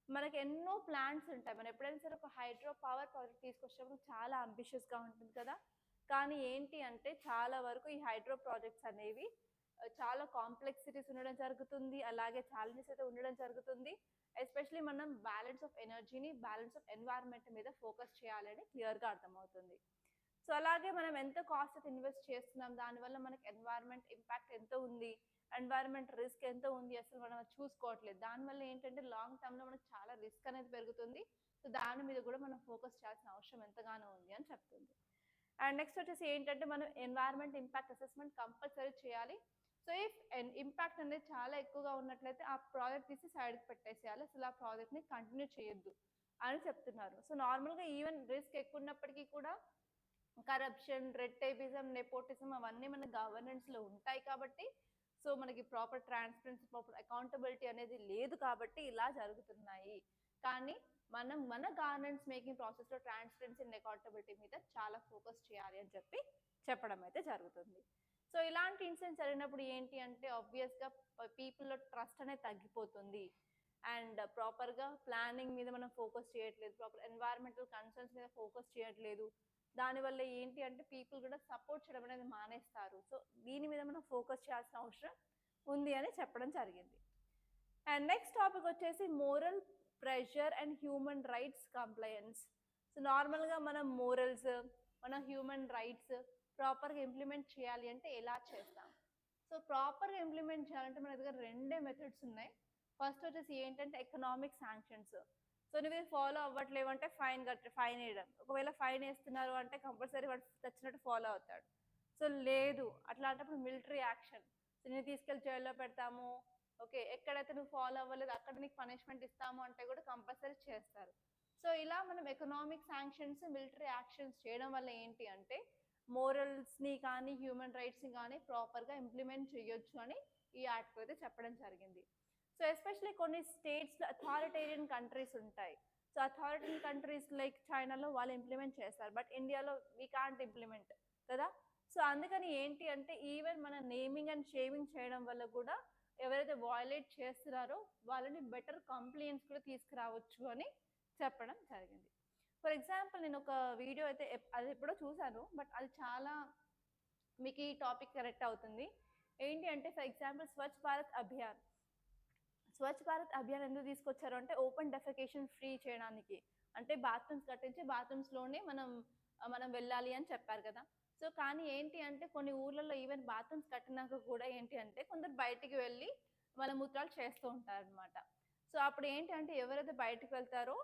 మనకి ఎన్నో ప్లాన్స్ ఉంటాయి. మనం ఎప్పుడైనా సరే ఒక హైడ్రో పవర్ ప్రాజెక్ట్ తీసుకొచ్చినప్పుడు చాలా అంబిషియస్గా ఉంటుంది కదా, కానీ ఏంటి అంటే చాలా వరకు ఈ హైడ్రో ప్రాజెక్ట్స్ అనేవి చాలా కాంప్లెక్సిటీస్ ఉండడం జరుగుతుంది, అలాగే ఛాలెంజెస్ అయితే ఉండడం జరుగుతుంది. ఎస్పెషలీ మనం బ్యాలెన్స్ ఆఫ్ ఎనర్జీని, బ్యాలెన్స్ ఆఫ్ ఎన్వైర్న్మెంట్ మీద ఫోకస్ చేయాలని క్లియర్గా అర్థమవుతుంది. సో అలాగే మనం ఎంత కాస్ట్ అయితే ఇన్వెస్ట్ చేస్తున్నాం, దానివల్ల మనకి ఎన్వైర్న్మెంట్ ఇంపాక్ట్ ఎంత ఉంది, ఎన్వైర్న్మెంట్ రిస్క్ ఎంత ఉంది అసలు మనం చూసుకోవట్లేదు. దానివల్ల ఏంటంటే లాంగ్ టర్మ్లో మనకు చాలా రిస్క్ అనేది పెరుగుతుంది. సో దాని మీద కూడా మనం ఫోకస్ చేయాల్సిన అవసరం ఎంతగానో ఉంది అని చెప్తుంది. అండ్ నెక్స్ట్ వచ్చేసి ఏంటంటే మనం ఎన్వైర్న్మెంట్ ఇంపాక్ట్ అసెస్మెంట్ కంపల్సరీ చేయాలి. సో ఇఫ్ ఇంపాక్ట్ అనేది చాలా ఎక్కువగా ఉన్నట్లయితే ఆ ప్రాజెక్ట్ తీసి సైడ్కి పెట్టేసేయాలి, అసలు ఆ ప్రాజెక్ట్ని కంటిన్యూ చేయొద్దు అని చెప్తున్నారు. సో నార్మల్గా ఈవెన్ రిస్క్ ఎక్కువ ఉన్నప్పటికీ కూడా కరప్షన్, రెడ్ టేపిజం, నెపోటిజం అవన్నీ మన గవర్నెన్స్లో ఉంటాయి కాబట్టి, సో మనకి ప్రాపర్ ట్రాన్స్పరెన్సీ, ప్రాపర్ అకౌంటబిలిటీ అనేది లేదు కాబట్టి ఇలా జరుగుతున్నాయి. కానీ మనం మన గవర్నెన్స్ మేకింగ్ ప్రాసెస్లో ట్రాన్స్పరెన్సీ అండ్ అకౌంటబిలిటీ మీద చాలా ఫోకస్ చేయాలి అని చెప్పడం అయితే జరుగుతుంది. సో ఇలాంటి ఇన్సిడెంట్స్ జరిగినప్పుడు ఏంటి అంటే ఆబ్వియస్గా పీపుల్లో ట్రస్ట్ అనేది తగ్గిపోతుంది. అండ్ ప్రాపర్గా ప్లానింగ్ మీద మనం ఫోకస్ చేయట్లేదు, ప్రాపర్ ఎన్వైర్న్మెంటల్ కన్సర్న్స్ మీద ఫోకస్ చేయట్లేదు. దానివల్ల ఏంటి అంటే పీపుల్ కూడా సపోర్ట్ చేయడం అనేది మానేస్తారు. సో దీని మీద మనం ఫోకస్ చేయాల్సిన అవసరం ఉంది అని చెప్పడం జరిగింది. అండ్ నెక్స్ట్ టాపిక్ వచ్చేసి moral pressure and human rights compliance. So నార్మల్గా మనం మోరల్స్, మన హ్యూమన్ రైట్స్ ప్రాపర్గా ఇంప్లిమెంట్ చేయాలి అంటే ఎలా చేస్తాం? సో ప్రాపర్గా ఇంప్లిమెంట్ చేయాలంటే మన దగ్గర రెండే మెథడ్స్ ఉన్నాయి. ఫస్ట్ వచ్చేసి ఏంటంటే ఎకనామిక్ శాంక్షన్స్. సో నువ్వు ఫాలో అవ్వట్లేవు అంటే ఫైన్ వేయడం. ఒకవేళ ఫైన్ వేస్తున్నారు అంటే కంపల్సరీ వాడు తెచ్చినట్టు ఫాలో అవుతాడు. సో లేదు అట్లాంటప్పుడు మిలిటరీ యాక్షన్. సో నేను తీసుకెళ్ళి జైల్లో పెడతాము, ఓకే, ఎక్కడైతే నువ్వు ఫాలో అవ్వలేదు అక్కడ నీకు పనిష్మెంట్ ఇస్తాము అంటే కూడా కంపల్సరీ చేస్తారు. సో ఇలా మనం ఎకనామిక్ శాంక్షన్స్, మిలిటరీ యాక్షన్స్ చేయడం వల్ల ఏంటి అంటే మోరల్స్ని కానీ హ్యూమన్ రైట్స్ని కానీ ప్రాపర్గా ఇంప్లిమెంట్ చేయొచ్చు అని ఈ ఆర్టికల్ అయితే చెప్పడం జరిగింది. సో ఎస్పెషలీ కొన్ని స్టేట్స్లో అథారిటేరియన్ కంట్రీస్ ఉంటాయి. సో అథారిటేరియన్ కంట్రీస్ లైక్ చైనాలో వాళ్ళు ఇంప్లిమెంట్ చేస్తారు, బట్ ఇండియాలో వీ కాంట్ ఇంప్లిమెంట్ కదా. సో అందుకని ఏంటి అంటే ఈవెన్ మన నేమింగ్ అండ్ షేమింగ్ చేయడం వల్ల కూడా ఎవరైతే వయలేట్ చేస్తున్నారో వాళ్ళని బెటర్ కంప్లైంట్స్ కూడా తీసుకురావచ్చు అని చెప్పడం జరిగింది. ఫర్ ఎగ్జాంపుల్ నేను ఒక వీడియో అయితే అది ఎప్పుడో చూశాను, బట్ అది చాలా మీకు ఈ టాపిక్ కరెక్ట్ అవుతుంది. ఏంటి అంటే ఫర్ ఎగ్జాంపుల్ స్వచ్ఛ భారత్ అభియాన్. స్వచ్ఛ భారత్ అభియాన్ ఎందుకు తీసుకొచ్చారు అంటే ఓపెన్ డెఫెకేషన్ ఫ్రీ చేయడానికి, అంటే బాత్రూమ్స్ కట్టించి బాత్రూమ్స్లోనే మనం వెళ్ళాలి అని చెప్పారు కదా. సో కానీ ఏంటి అంటే కొన్ని ఊర్లలో ఈవెన్ బాత్రూమ్స్ కట్టినాక కూడా ఏంటి అంటే కొందరు బయటికి వెళ్ళి మలమూత్రాలు చేస్తూ ఉంటారనమాట. సో అప్పుడు ఏంటి అంటే ఎవరైతే బయటకు వెళ్తారో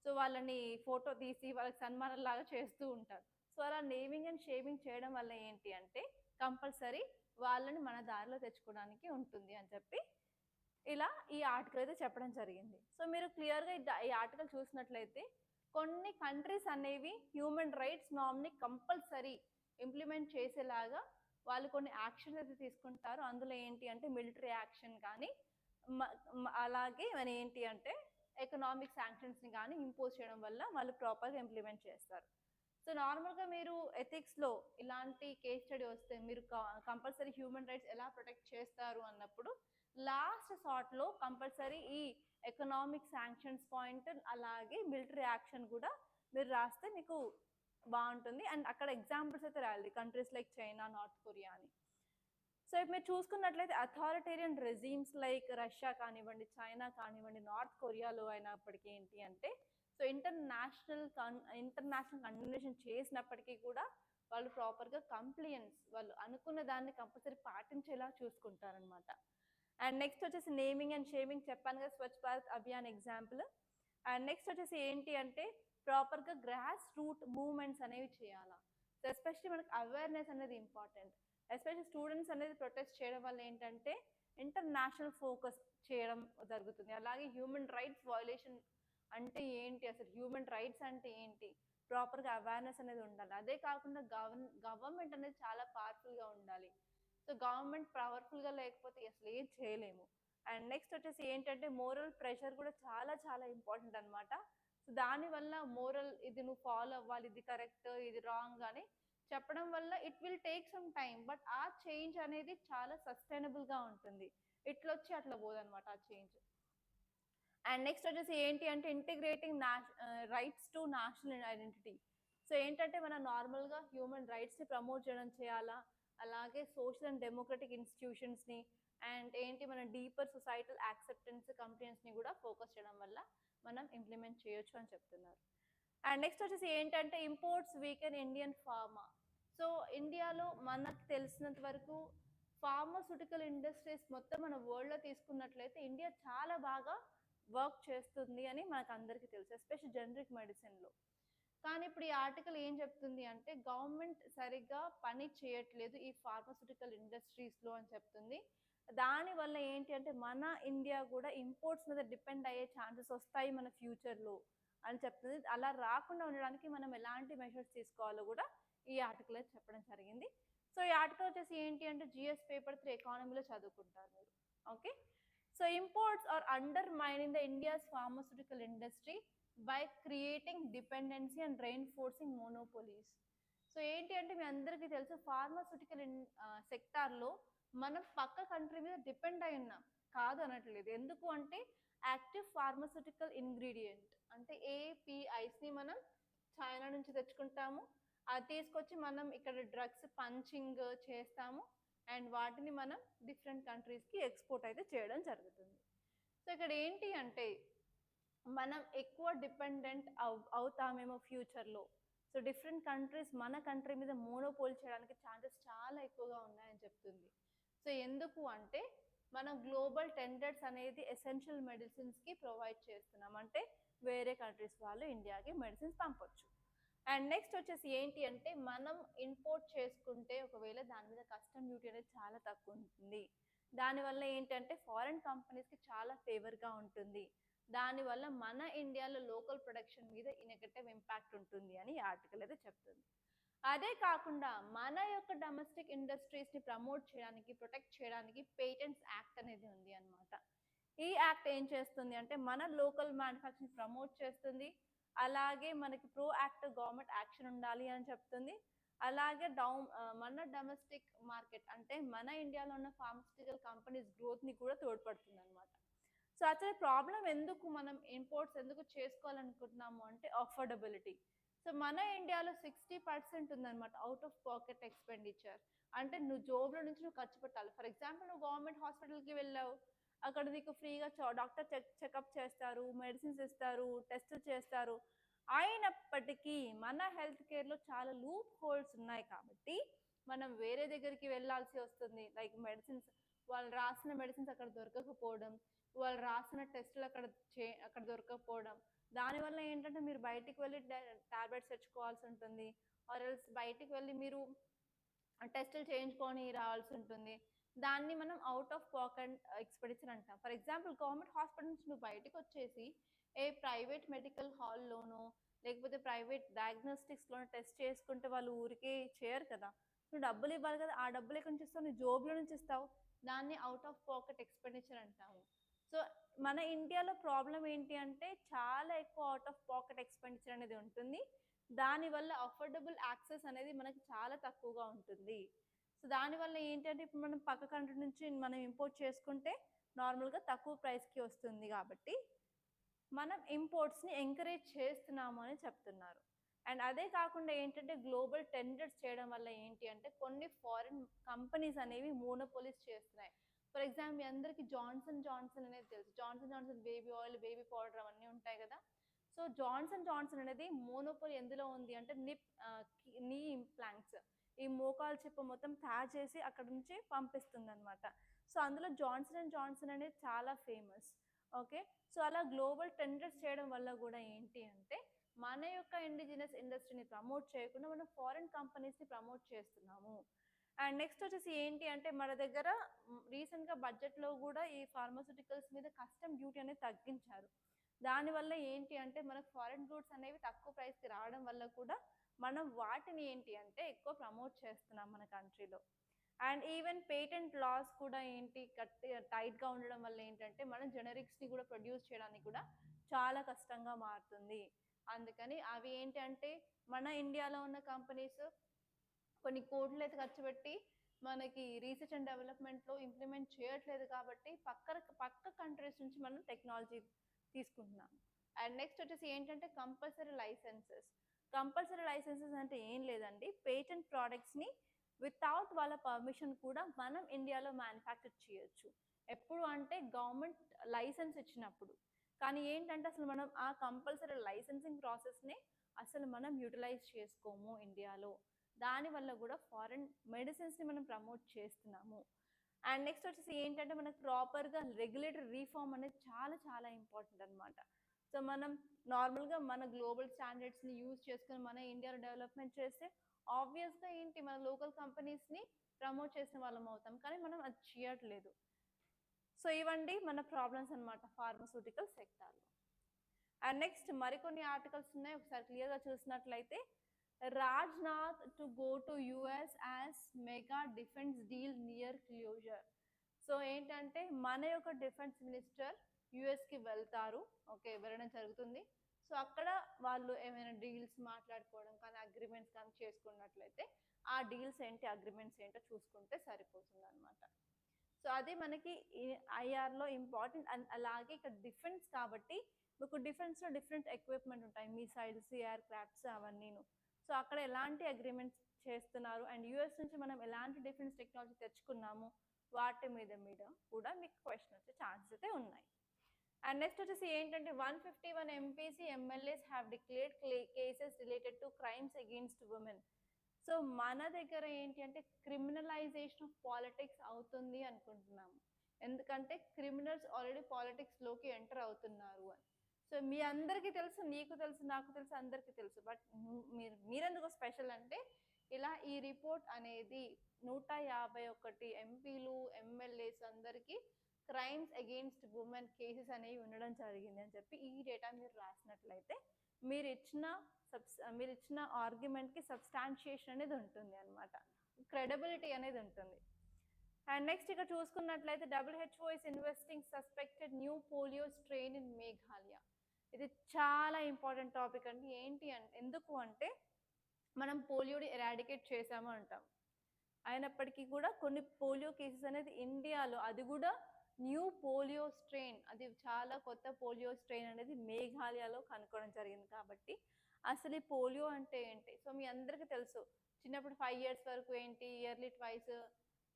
సో వాళ్ళని ఫోటో తీసి వాళ్ళకి సన్మానం లాగా చేస్తూ ఉంటారు. సో అలా నేమింగ్ అండ్ షేమింగ్ చేయడం వల్ల ఏంటి అంటే కంపల్సరీ వాళ్ళని మన దారిలో తెచ్చుకోవడానికి ఉంటుంది అని చెప్పి ఇలా ఈ ఆర్టికల్ అయితే చెప్పడం జరిగింది. సో మీరు క్లియర్గా ఈ ఆర్టికల్ చూసినట్లయితే కొన్ని కంట్రీస్ అనేవి హ్యూమన్ రైట్స్ నామ్ని కంపల్సరీ ఇంప్లిమెంట్ చేసేలాగా వాళ్ళు కొన్ని యాక్షన్స్ అయితే తీసుకుంటారు. అందులో ఏంటి అంటే మిలిటరీ యాక్షన్ కానీ అలాగే మన ఏంటి అంటే ఎకనామిక్ శాంక్షన్స్ని కానీ ఇంపోజ్ చేయడం వల్ల వాళ్ళు ప్రాపర్గా ఇంప్లిమెంట్ చేస్తారు. సో నార్మల్గా మీరు ఎథిక్స్లో ఇలాంటి కేస్ స్టడీ వస్తే మీరు కంపల్సరీ హ్యూమన్ రైట్స్ ఎలా ప్రొటెక్ట్ చేస్తారు అన్నప్పుడు లాస్ట్ షార్ట్లో కంపల్సరీ ఈ ఎకనామిక్ శాంక్షన్స్ పాయింట్ అలాగే మిలిటరీ యాక్షన్ కూడా మీరు రాస్తే మీకు బాగుంటుంది. అండ్ అక్కడ ఎగ్జాంపుల్స్ అయితే రాయాలి, countries like China, north Korea అని. సో ఇప్పుడు మీరు చూసుకున్నట్లయితే అథారిటేరియన్ రెజీమ్స్ లైక్ రష్యా కానివ్వండి, చైనా కానివ్వండి, నార్త్ కొరియాలో అయినప్పటికీ ఏంటి అంటే సో ఇంటర్నేషనల్ కండమినేషన్ చేసినప్పటికీ కూడా వాళ్ళు ప్రాపర్గా కంప్లైయన్స్ వాళ్ళు అనుకున్న దాన్ని కంపల్సరీ పాటించేలా చూసుకుంటారనమాట. అండ్ నెక్స్ట్ వచ్చేసి నేమింగ్ అండ్ షేమింగ్ చెప్పాను కదా, Swachh Bharat Abhiyan example. And next వచ్చేసి ఏంటి అంటే ప్రాపర్గా గ్రాస్ రూట్ మూవ్మెంట్స్ అనేవి చేయాలా. సో ఎస్పెషల్లీ మనకి అవేర్నెస్ అనేది ఇంపార్టెంట్. ఎస్పెషల్లీ స్టూడెంట్స్ అనేది ప్రొటెస్ట్ చేయడం వల్ల ఏంటంటే ఇంటర్నేషనల్ ఫోకస్ చేయడం జరుగుతుంది. అలాగే హ్యూమన్ రైట్స్ వయలేషన్ అంటే ఏంటి, అసలు హ్యూమన్ రైట్స్ అంటే ఏంటి, ప్రాపర్గా అవేర్నెస్ అనేది ఉండాలి. అదే కాకుండా గవర్నమెంట్ అనేది చాలా పవర్ఫుల్గా ఉండాలి. సో గవర్నమెంట్ పవర్ఫుల్గా లేకపోతే అసలు ఏం చేయలేము. అండ్ నెక్స్ట్ వచ్చేసి ఏంటంటే మోరల్ ప్రెషర్ కూడా చాలా చాలా ఇంపార్టెంట్ అనమాట. సో దానివల్ల మోరల్ ఇది నువ్వు ఫాలో అవ్వాలి, ఇది కరెక్ట్ ఇది రాంగ్ అని చెప్పడం వల్ల it will take some time, but ఆ చేంజ్ అనేది చాలా సస్టైనబుల్గా ఉంటుంది. ఇట్లా వచ్చి అట్లా పోదనమాట ఆ చేంజ్. అండ్ నెక్స్ట్ వచ్చేసి ఏంటి అంటే integrating rights to national identity. So ఏంటంటే మనం నార్మల్గా హ్యూమన్ రైట్స్ని ప్రమోట్ చేయడం చేయాలా, అలాగే సోషల్ అండ్ డెమోక్రటిక్ ఇన్స్టిట్యూషన్స్ని అండ్ ఏంటి మన డీపర్ సొసైటల్ యాక్సెప్టెన్స్ కంపెనీస్ని కూడా ఫోకస్ చేయడం వల్ల మనం ఇంప్లిమెంట్ చేయొచ్చు అని చెప్తున్నారు. అండ్ నెక్స్ట్ వచ్చేసి ఏంటంటే imports weaken Indian pharma. So ఇండియాలో మనకు తెలిసినంత వరకు ఫార్మాస్యూటికల్ ఇండస్ట్రీస్ మొత్తం మన వరల్డ్లో తీసుకున్నట్లయితే ఇండియా చాలా బాగా వర్క్ చేస్తుంది అని మనకు అందరికీ తెలుసు, ఎస్పెషల్ జనరిక్ మెడిసిన్లో. కానీ ఇప్పుడు ఈ ఆర్టికల్ ఏం చెప్తుంది అంటే గవర్నమెంట్ సరిగ్గా పని చేయట్లేదు ఈ ఫార్మాస్యూటికల్ ఇండస్ట్రీస్లో అని చెప్తుంది. దానివల్ల ఏంటి అంటే మన ఇండియా కూడా ఇంపోర్ట్స్ మీద డిపెండ్ అయ్యే ఛాన్సెస్ వస్తాయి మన ఫ్యూచర్లో అని చెప్తుంది. అలా రాకుండా ఉండడానికి మనం ఎలాంటి మెషర్స్ తీసుకోవాలో కూడా ఈ ఆర్టికల్ చెప్పడం జరిగింది. సో ఈ ఆర్టికల్ వచ్చేసి ఏంటి అంటే జిఎస్ పేపర్ 3 ఎకానమీలో చదువుకుంటారు మీరు. Okay, so imports are undermining the India's pharmaceutical industry by creating dependency and reinforcing monopolies. So ఏంటి అంటే మీ అందరికీ తెలుసు ఫార్మాస్యూటికల్ సెక్టార్లో మనం పక్క కంట్రీ మీద డిపెండ్ అయి ఉన్నాం, కాదు అనట్లేదు. ఎందుకు అంటే యాక్టివ్ ఫార్మాస్యూటికల్ ఇంగ్రీడియంట్ అంటే ఏపీఐస్ని మనం చైనా నుంచి తెచ్చుకుంటాము, అది తీసుకొచ్చి మనం ఇక్కడ డ్రగ్స్ పంచింగ్ చేస్తాము అండ్ వాటిని మనం డిఫరెంట్ కంట్రీస్కి ఎక్స్పోర్ట్ అయితే చేయడం జరుగుతుంది. సో ఇక్కడ ఏంటి అంటే మనం ఎక్కువ డిపెండెంట్ అవుతామేమో ఫ్యూచర్లో. సో డిఫరెంట్ కంట్రీస్ మన కంట్రీ మీద మోనోపోల్ చేయడానికి ఛాన్సెస్ చాలా ఎక్కువగా ఉన్నాయని చెప్తుంది. సో ఎందుకు అంటే మనం గ్లోబల్ టెండర్స్ అనేది ఎసెన్షియల్ మెడిసిన్స్కి ప్రొవైడ్ చేస్తున్నాం, అంటే వేరే కంట్రీస్ వాళ్ళు ఇండియాకి మెడిసిన్స్ పంపొచ్చు. అండ్ నెక్స్ట్ వచ్చేసి ఏంటి అంటే మనం ఇంపోర్ట్ చేసుకుంటే ఒకవేళ దాని మీద కస్టమ్ డ్యూటీ అనేది చాలా తక్కువ ఉంటుంది. దానివల్ల ఏంటంటే ఫారెన్ కంపెనీస్కి చాలా ఫేవర్గా ఉంటుంది. దానివల్ల మన ఇండియాలో లోకల్ ప్రొడక్షన్ మీద ఈ నెగటివ్ ఇంపాక్ట్ ఉంటుంది అని ఈ ఆర్టికల్ అయితే చెప్తుంది. అదే కాకుండా మన యొక్క డొమెస్టిక్ ఇండస్ట్రీస్ని ప్రమోట్ చేయడానికి ప్రొటెక్ట్ చేయడానికి పేటెంట్స్ యాక్ట్ అనేది ఉంది అనమాట. ఈ యాక్ట్ ఏం చేస్తుంది అంటే మన లోకల్ మ్యానుఫ్యాక్చరింగ్ ప్రమోట్ చేస్తుంది, అలాగే మనకి ప్రోయాక్టివ్ గవర్నమెంట్ యాక్షన్ ఉండాలి అని చెప్తుంది. అలాగే మన డొమెస్టిక్ మార్కెట్ అంటే మన ఇండియాలో ఉన్న ఫార్మాస్యూటికల్ కంపెనీస్ గ్రోత్ని కూడా తోడ్పడుతుంది అనమాట. సో అసలు ప్రాబ్లం ఎందుకు మనం ఇంపోర్ట్స్ ఎందుకు చేసుకోవాలనుకుంటున్నాము అంటే అఫోర్డబిలిటీ. సో మన ఇండియాలో 60% ఉందన్నమాట అవుట్ ఆఫ్ పాకెట్ ఎక్స్పెండిచర్, అంటే నువ్వు జోబ్లో నుంచి నువ్వు ఖర్చు పెట్టాలి. ఫర్ ఎగ్జాంపుల్ నువ్వు గవర్నమెంట్ హాస్పిటల్కి వెళ్ళావు, అక్కడ నీకు ఫ్రీగా డాక్టర్ చెకప్ చేస్తారు, మెడిసిన్స్ ఇస్తారు, టెస్టులు చేస్తారు. అయినప్పటికీ మన హెల్త్ కేర్లో చాలా లూప్ హోల్స్ ఉన్నాయి కాబట్టి మనం వేరే దగ్గరికి వెళ్ళాల్సి వస్తుంది. లైక్ మెడిసిన్స్ వాళ్ళు రాసిన మెడిసిన్స్ అక్కడ దొరకకపోవడం, వాళ్ళు రాసిన టెస్టులు అక్కడ దొరకకపోవడం, దానివల్ల ఏంటంటే మీరు బయటికి వెళ్ళి టాబ్లెట్స్ తెచ్చుకోవాల్సి ఉంటుంది, ఆర్ ఎల్స్ బయటికి వెళ్ళి మీరు టెస్టులు చేయించుకొని రావాల్సి ఉంటుంది. దాన్ని మనం అవుట్ ఆఫ్ పాకెట్ ఎక్స్పెండిచర్ అంటాం. ఫర్ ఎగ్జాంపుల్ గవర్నమెంట్ హాస్పిటల్ నుంచి నువ్వు బయటకు వచ్చేసి ఏ ప్రైవేట్ మెడికల్ హాల్లోనో లేకపోతే ప్రైవేట్ డయాగ్నోస్టిక్స్లోనో టెస్ట్ చేసుకుంటే వాళ్ళు ఊరికే చేయరు కదా, నువ్వు డబ్బులు ఇవ్వాలి కదా, ఆ డబ్బులు ఎక్కడి నుంచి ఇస్తావు, నీ జోబులో నుంచి ఇస్తావు, దాన్ని అవుట్ ఆఫ్ పాకెట్ ఎక్స్పెండిచర్ అంటాము. సో మన ఇండియాలో ప్రాబ్లం ఏంటి అంటే చాలా ఎక్కువ అవుట్ ఆఫ్ పాకెట్ ఎక్స్పెండిచర్ అనేది ఉంటుంది, దానివల్ల అఫోర్డబుల్ యాక్సెస్ అనేది మనకి చాలా తక్కువగా ఉంటుంది. సో దానివల్ల ఏంటంటే ఇప్పుడు మనం పక్క కంట్రీ నుంచి మనం ఇంపోర్ట్ చేసుకుంటే నార్మల్గా తక్కువ ప్రైస్కి వస్తుంది కాబట్టి మనం ఇంపోర్ట్స్ని ఎంకరేజ్ చేస్తున్నాము అని చెప్తున్నారు. అండ్ అదే కాకుండా ఏంటంటే గ్లోబల్ టెండర్స్ చేయడం వల్ల ఏంటి అంటే కొన్ని ఫారిన్ కంపెనీస్ అనేవి మోనోపోలీస్ చేస్తున్నాయి. ఫర్ ఎగ్జాంపుల్ మీ అందరికీ జాన్సన్ జాన్సన్ అనేది తెలుసు, Johnson Johnson baby oil, baby powder అవన్నీ ఉంటాయి కదా. సో జాన్సన్ జాన్సన్ అనేది మోనోపోలీ ఎందులో ఉంది అంటే నీ ఇంప్లాంట్స్, ఈ మోకాలు చిప్ప మొత్తం తయారు చేసి అక్కడ నుంచి పంపిస్తుంది అనమాట. సో అందులో జాన్సన్ అండ్ జాన్సన్ అనేది చాలా ఫేమస్. ఓకే, సో అలా గ్లోబల్ టెండర్స్ చేయడం వల్ల కూడా ఏంటి అంటే మన యొక్క ఇండిజినస్ ఇండస్ట్రీని ప్రమోట్ చేయకుండా మనం ఫారిన్ కంపెనీస్ని ప్రమోట్ చేస్తున్నాము. అండ్ నెక్స్ట్ వచ్చేసి ఏంటి అంటే మన దగ్గర రీసెంట్గా బడ్జెట్లో కూడా ఈ ఫార్మాస్యూటికల్స్ మీద కస్టమ్ డ్యూటీ అనేది తగ్గించారు. దానివల్ల ఏంటి అంటే మనకు ఫారిన్ గూడ్స్ అనేవి తక్కువ ప్రైస్కి రావడం వల్ల కూడా మనం వాటిని ఏంటి అంటే ఎక్కువ ప్రమోట్ చేస్తున్నాం మన కంట్రీలో. అండ్ ఈవెన్ పేటెంట్ లాస్ కూడా ఏంటి టైట్గా ఉండడం వల్ల ఏంటంటే మనం జెనరిక్స్ని కూడా ప్రొడ్యూస్ చేయడానికి కూడా చాలా కష్టంగా మారుతుంది. అందుకని అవి ఏంటి అంటే మన ఇండియాలో ఉన్న కంపెనీస్ కొన్ని కోట్లు అయితే ఖర్చు పెట్టి మనకి రీసెర్చ్ అండ్ డెవలప్మెంట్లో ఇంప్లిమెంట్ చేయట్లేదు కాబట్టి పక్క కంట్రీస్ నుంచి మనం టెక్నాలజీ తీసుకుంటున్నాం. అండ్ నెక్స్ట్ వచ్చేసి ఏంటంటే కంపల్సరీ లైసెన్సెస్ అంటే ఏం లేదండి, పేటెంట్ ప్రోడక్ట్స్ని వితౌట్ వాళ్ళ పర్మిషన్ కూడా మనం ఇండియాలో మ్యానుఫ్యాక్చర్ చేయొచ్చు. ఎప్పుడు అంటే గవర్నమెంట్ లైసెన్స్ ఇచ్చినప్పుడు. కానీ ఏంటంటే అసలు మనం ఆ కంపల్సరీ లైసెన్సింగ్ ప్రాసెస్ని అసలు మనం యూటిలైజ్ చేసుకోము ఇండియాలో. దానివల్ల కూడా ఫారిన్ మెడిసిన్స్ని మనం ప్రమోట్ చేస్తున్నాము. అండ్ నెక్స్ట్ వచ్చేసి ఏంటంటే మనకు ప్రాపర్గా రెగ్యులేటరీ రీఫార్మ్ అనేది చాలా చాలా ఇంపార్టెంట్ అనమాట. సో మనం నార్మల్గా మన గ్లోబల్ స్టాండర్డ్స్ని యూజ్ చేసుకుని మన ఇండియాలో డెవలప్మెంట్ చేస్తే ఆబ్వియస్గా ఏంటి మన లోకల్ కంపెనీస్ని ప్రమోట్ చేసిన వాళ్ళం అవుతాం, కానీ మనం అది చేయట్లేదు. సో ఇవండి మన ప్రాబ్లమ్స్ అనమాట ఫార్మస్యూటికల్ సెక్టార్లో. అండ్ నెక్స్ట్ మరికొన్ని ఆర్టికల్స్ ఉన్నాయి, ఒకసారి క్లియర్గా చూసినట్లయితే Rajnath to go to US as mega defence deal near closure. So ఏంటంటే మన యొక్క డిఫెన్స్ మినిస్టర్ యుఎస్కి వెళ్తారు, ఓకే వెళ్ళడం జరుగుతుంది. సో అక్కడ వాళ్ళు ఏమైనా డీల్స్ మాట్లాడుకోవడం కానీ అగ్రిమెంట్స్ కానీ చేసుకున్నట్లయితే ఆ డీల్స్ ఏంటి అగ్రిమెంట్స్ ఏంటో చూసుకుంటే సరిపోతుంది అనమాట. సో అది మనకి ఐఆర్లో ఇంపార్టెంట్. అండ్ అలాగే ఇక్కడ డిఫెన్స్ కాబట్టి మీకు డిఫెన్స్లో డిఫరెంట్ ఎక్విప్మెంట్ ఉంటాయి, మిసైల్స్, ఎయిర్ క్రాఫ్ట్స్ అవన్నీను. సో అక్కడ ఎలాంటి అగ్రిమెంట్స్ చేస్తున్నారు అండ్ యూఎస్ నుంచి మనం ఎలాంటి డిఫెన్స్ టెక్నాలజీ తెచ్చుకున్నాము వాటి మీద కూడా మీకు క్వశ్చన్ వచ్చే ఛాన్సెస్ అయితే ఉన్నాయి. అండ్ నెక్స్ట్ వచ్చేసి ఏంటంటే 151 MPC MLAs have declared cases related to crimes against women. So మన దగ్గర ఏంటి అంటే క్రిమినలైజేషన్ ఆఫ్ పాలిటిక్స్ అవుతుంది అనుకుంటున్నాము, ఎందుకంటే క్రిమినల్స్ ఆల్రెడీ పాలిటిక్స్లోకి ఎంటర్ అవుతున్నారు అని. సో మీ అందరికీ తెలుసు, నీకు తెలుసు, నాకు తెలుసు, అందరికీ తెలుసు. బట్ మీరెందుకు స్పెషల్ అంటే ఇలా ఈ రిపోర్ట్ అనేది 151 ఎంపీలు ఎమ్మెల్యేస్ అందరికీ క్రైమ్స్ అగెయిన్స్ట్ ఉమెన్ కేసెస్ అనేవి ఉండడం జరిగింది అని చెప్పి ఈ డేటా మీరు రాసినట్లయితే మీరు ఇచ్చిన ఆర్గ్యుమెంట్కి సబ్స్టాన్షియేషన్ అనేది ఉంటుంది అనమాట, క్రెడిబిలిటీ అనేది ఉంటుంది. అండ్ నెక్స్ట్ ఇక్కడ చూసుకున్నట్లయితే WHO is investing suspected new polio strain in Meghalaya. ఇది చాలా ఇంపార్టెంట్ టాపిక్ అండి. ఏంటి అంటే ఎందుకు అంటే మనం పోలియోని ఎరాడికేట్ చేసాము అంటాం, అయినప్పటికీ కూడా కొన్ని పోలియో కేసెస్ అనేది ఇండియాలో, అది కూడా న్యూ పోలియో స్ట్రెయిన్, అది చాలా కొత్త పోలియో స్ట్రెయిన్ అనేది మేఘాలయలో కనుక్కోవడం జరిగింది. కాబట్టి అసలు ఈ పోలియో అంటే ఏంటి? సో మీ అందరికీ తెలుసు, చిన్నప్పుడు 5 years వరకు ఏంటి ఇయర్లీ ట్వైస్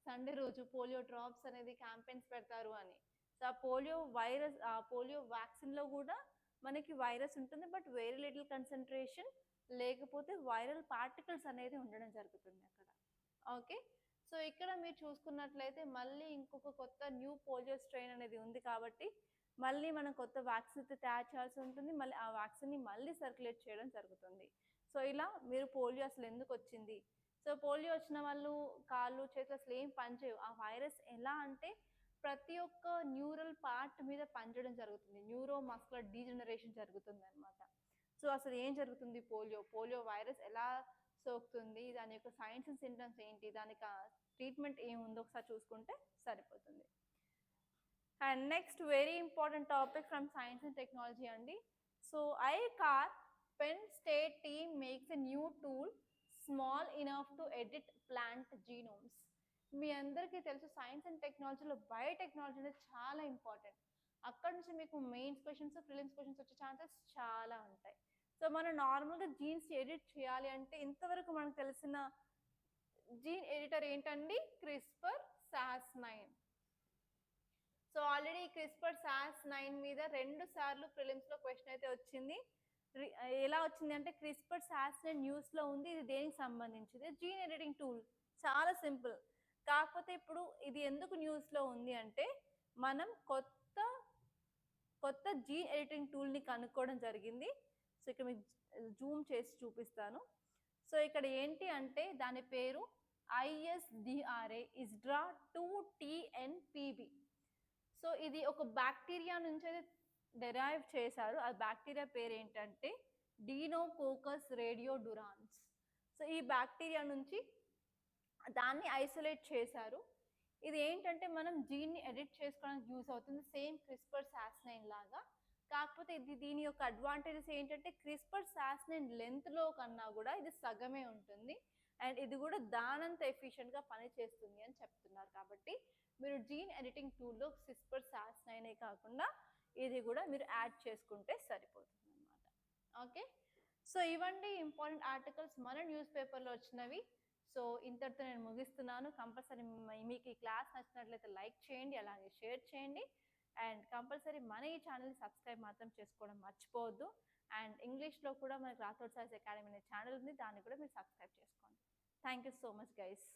సండే రోజు పోలియో డ్రాప్స్ అనేది క్యాంపెయిన్స్ పెడతారు అని. సో ఆ పోలియో వైరస్, ఆ పోలియో వ్యాక్సిన్లో కూడా మనకి వైరస్ ఉంటుంది, బట్ వెరీ లిటిల్ కన్సన్ట్రేషన్, లేకపోతే వైరల్ పార్టికల్స్ అనేది ఉండడం జరుగుతుంది అక్కడ. ఓకే, సో ఇక్కడ మీరు చూసుకున్నట్లయితే మళ్ళీ ఇంకొక కొత్త న్యూ పోలియో స్ట్రెయిన్ అనేది ఉంది కాబట్టి మళ్ళీ మనం కొత్త వ్యాక్సిన్ తయారు చేయాల్సి ఉంటుంది, మళ్ళీ ఆ వ్యాక్సిన్ని మళ్ళీ సర్క్యులేట్ చేయడం జరుగుతుంది. సో ఇలా మీరు పోలియో అసలు ఎందుకు వచ్చింది, సో పోలియో వచ్చిన వాళ్ళు కాళ్ళు చేతులు అసలు ఏం పనిచేయవు. ఆ వైరస్ ఎలా అంటే ప్రతి ఒక్క న్యూరల్ పార్ట్ మీద పనిచేయడం జరుగుతుంది, న్యూరో మస్కులర్ డీజనరేషన్ జరుగుతుంది అనమాట. సో అసలు ఏం జరుగుతుంది, పోలియో వైరస్ ఎలా సోకుతుంది, దాని యొక్క సైన్స్ అండ్ సింటమ్స్ ఏంటి, దానికి ట్రీట్మెంట్ ఏముందో ఒకసారి చూసుకుంటే సరిపోతుంది. And next very important topic from science and technology అండి. So ICAR Penn State team makes a new tool small enough to edit plant genomes. మీ అందరికీ తెలుసు సైన్స్ అండ్ టెక్నాలజీలో బయోటెక్నాలజీ అనేది చాలా ఇంపార్టెంట్. అక్కడ నుంచి మీకు మెయిన్స్ క్వశ్చన్స్, ప్రిలిమ్స్ క్వశ్చన్స్ వచ్చే ఛాన్సెస్ చాలా ఉంటాయి. సో మనం నార్మల్గా జీన్స్ ఎడిట్ చేయాలి అంటే ఇంతవరకు మనకు తెలిసిన జీన్ ఎడిటర్ ఏంటండి, CRISPR-Cas9. సో ఆల్రెడీ CRISPR-Cas9 మీద 2 సార్లు ప్రిలిమ్స్లో క్వశ్చన్ అయితే వచ్చింది. ఎలా వచ్చింది అంటే CRISPR-Cas9 న్యూస్లో ఉంది, ఇది దేనికి సంబంధించింది, జీన్ ఎడిటింగ్ టూల్, చాలా సింపుల్. కాకపోతే ఇప్పుడు ఇది ఎందుకు న్యూస్లో ఉంది అంటే మనం కొత్త జీన్ ఎడిటింగ్ టూల్ని కనుక్కోవడం జరిగింది. సో ఇక్కడ మీకు జూమ్ చేసి చూపిస్తాను. సో ఇక్కడ ఏంటి అంటే దాని పేరు ISDRA ఇస్డ్రా 2TNPB. సో ఇది ఒక బ్యాక్టీరియా నుంచి అయితే డెరైవ్ చేశారు. ఆ బ్యాక్టీరియా పేరు ఏంటంటే డీనోకోకస్ రేడియోడురాన్స్. సో ఈ బ్యాక్టీరియా నుంచి దాన్ని ఐసోలేట్ చేశారు. ఇది ఏంటంటే మనం జీన్ని ఎడిట్ చేసుకోవడానికి యూజ్ అవుతుంది, సేమ్ CRISPR-Cas9 లాగా. కాకపోతే దీని యొక్క అడ్వాంటేజెస్ ఏంటంటే CRISPR-Cas9 లెంత్లో కన్నా కూడా ఇది సగమే ఉంటుంది, అండ్ ఇది కూడా దానంత ఎఫిషియెంట్గా పనిచేస్తుంది అని చెప్తున్నారు. కాబట్టి మీరు జీన్ ఎడిటింగ్ టూల్లో CRISPR-Cas9 కాకుండా ఇది కూడా మీరు యాడ్ చేసుకుంటే సరిపోతుంది అన్నమాట. ఓకే, సో ఇవండి ఇంపార్టెంట్ ఆర్టికల్స్ మన న్యూస్ పేపర్లో వచ్చినవి. సో ఇంతటితో నేను ముగిస్తున్నాను. కంపల్సరీ మీకు ఈ క్లాస్ నచ్చినట్లయితే లైక్ చేయండి, అలాగే షేర్ చేయండి, అండ్ కంపల్సరీ మన ఈ ఛానల్ని సబ్స్క్రైబ్ మాత్రం చేసుకోవడం మర్చిపోవద్దు. అండ్ ఇంగ్లీష్లో కూడా మనకి రాథోడ్ సాయిస్ అకాడమీ అనే ఛానల్ ఉంది, దాన్ని కూడా మీరు సబ్స్క్రైబ్ చేసుకోండి. Thank you so much guys.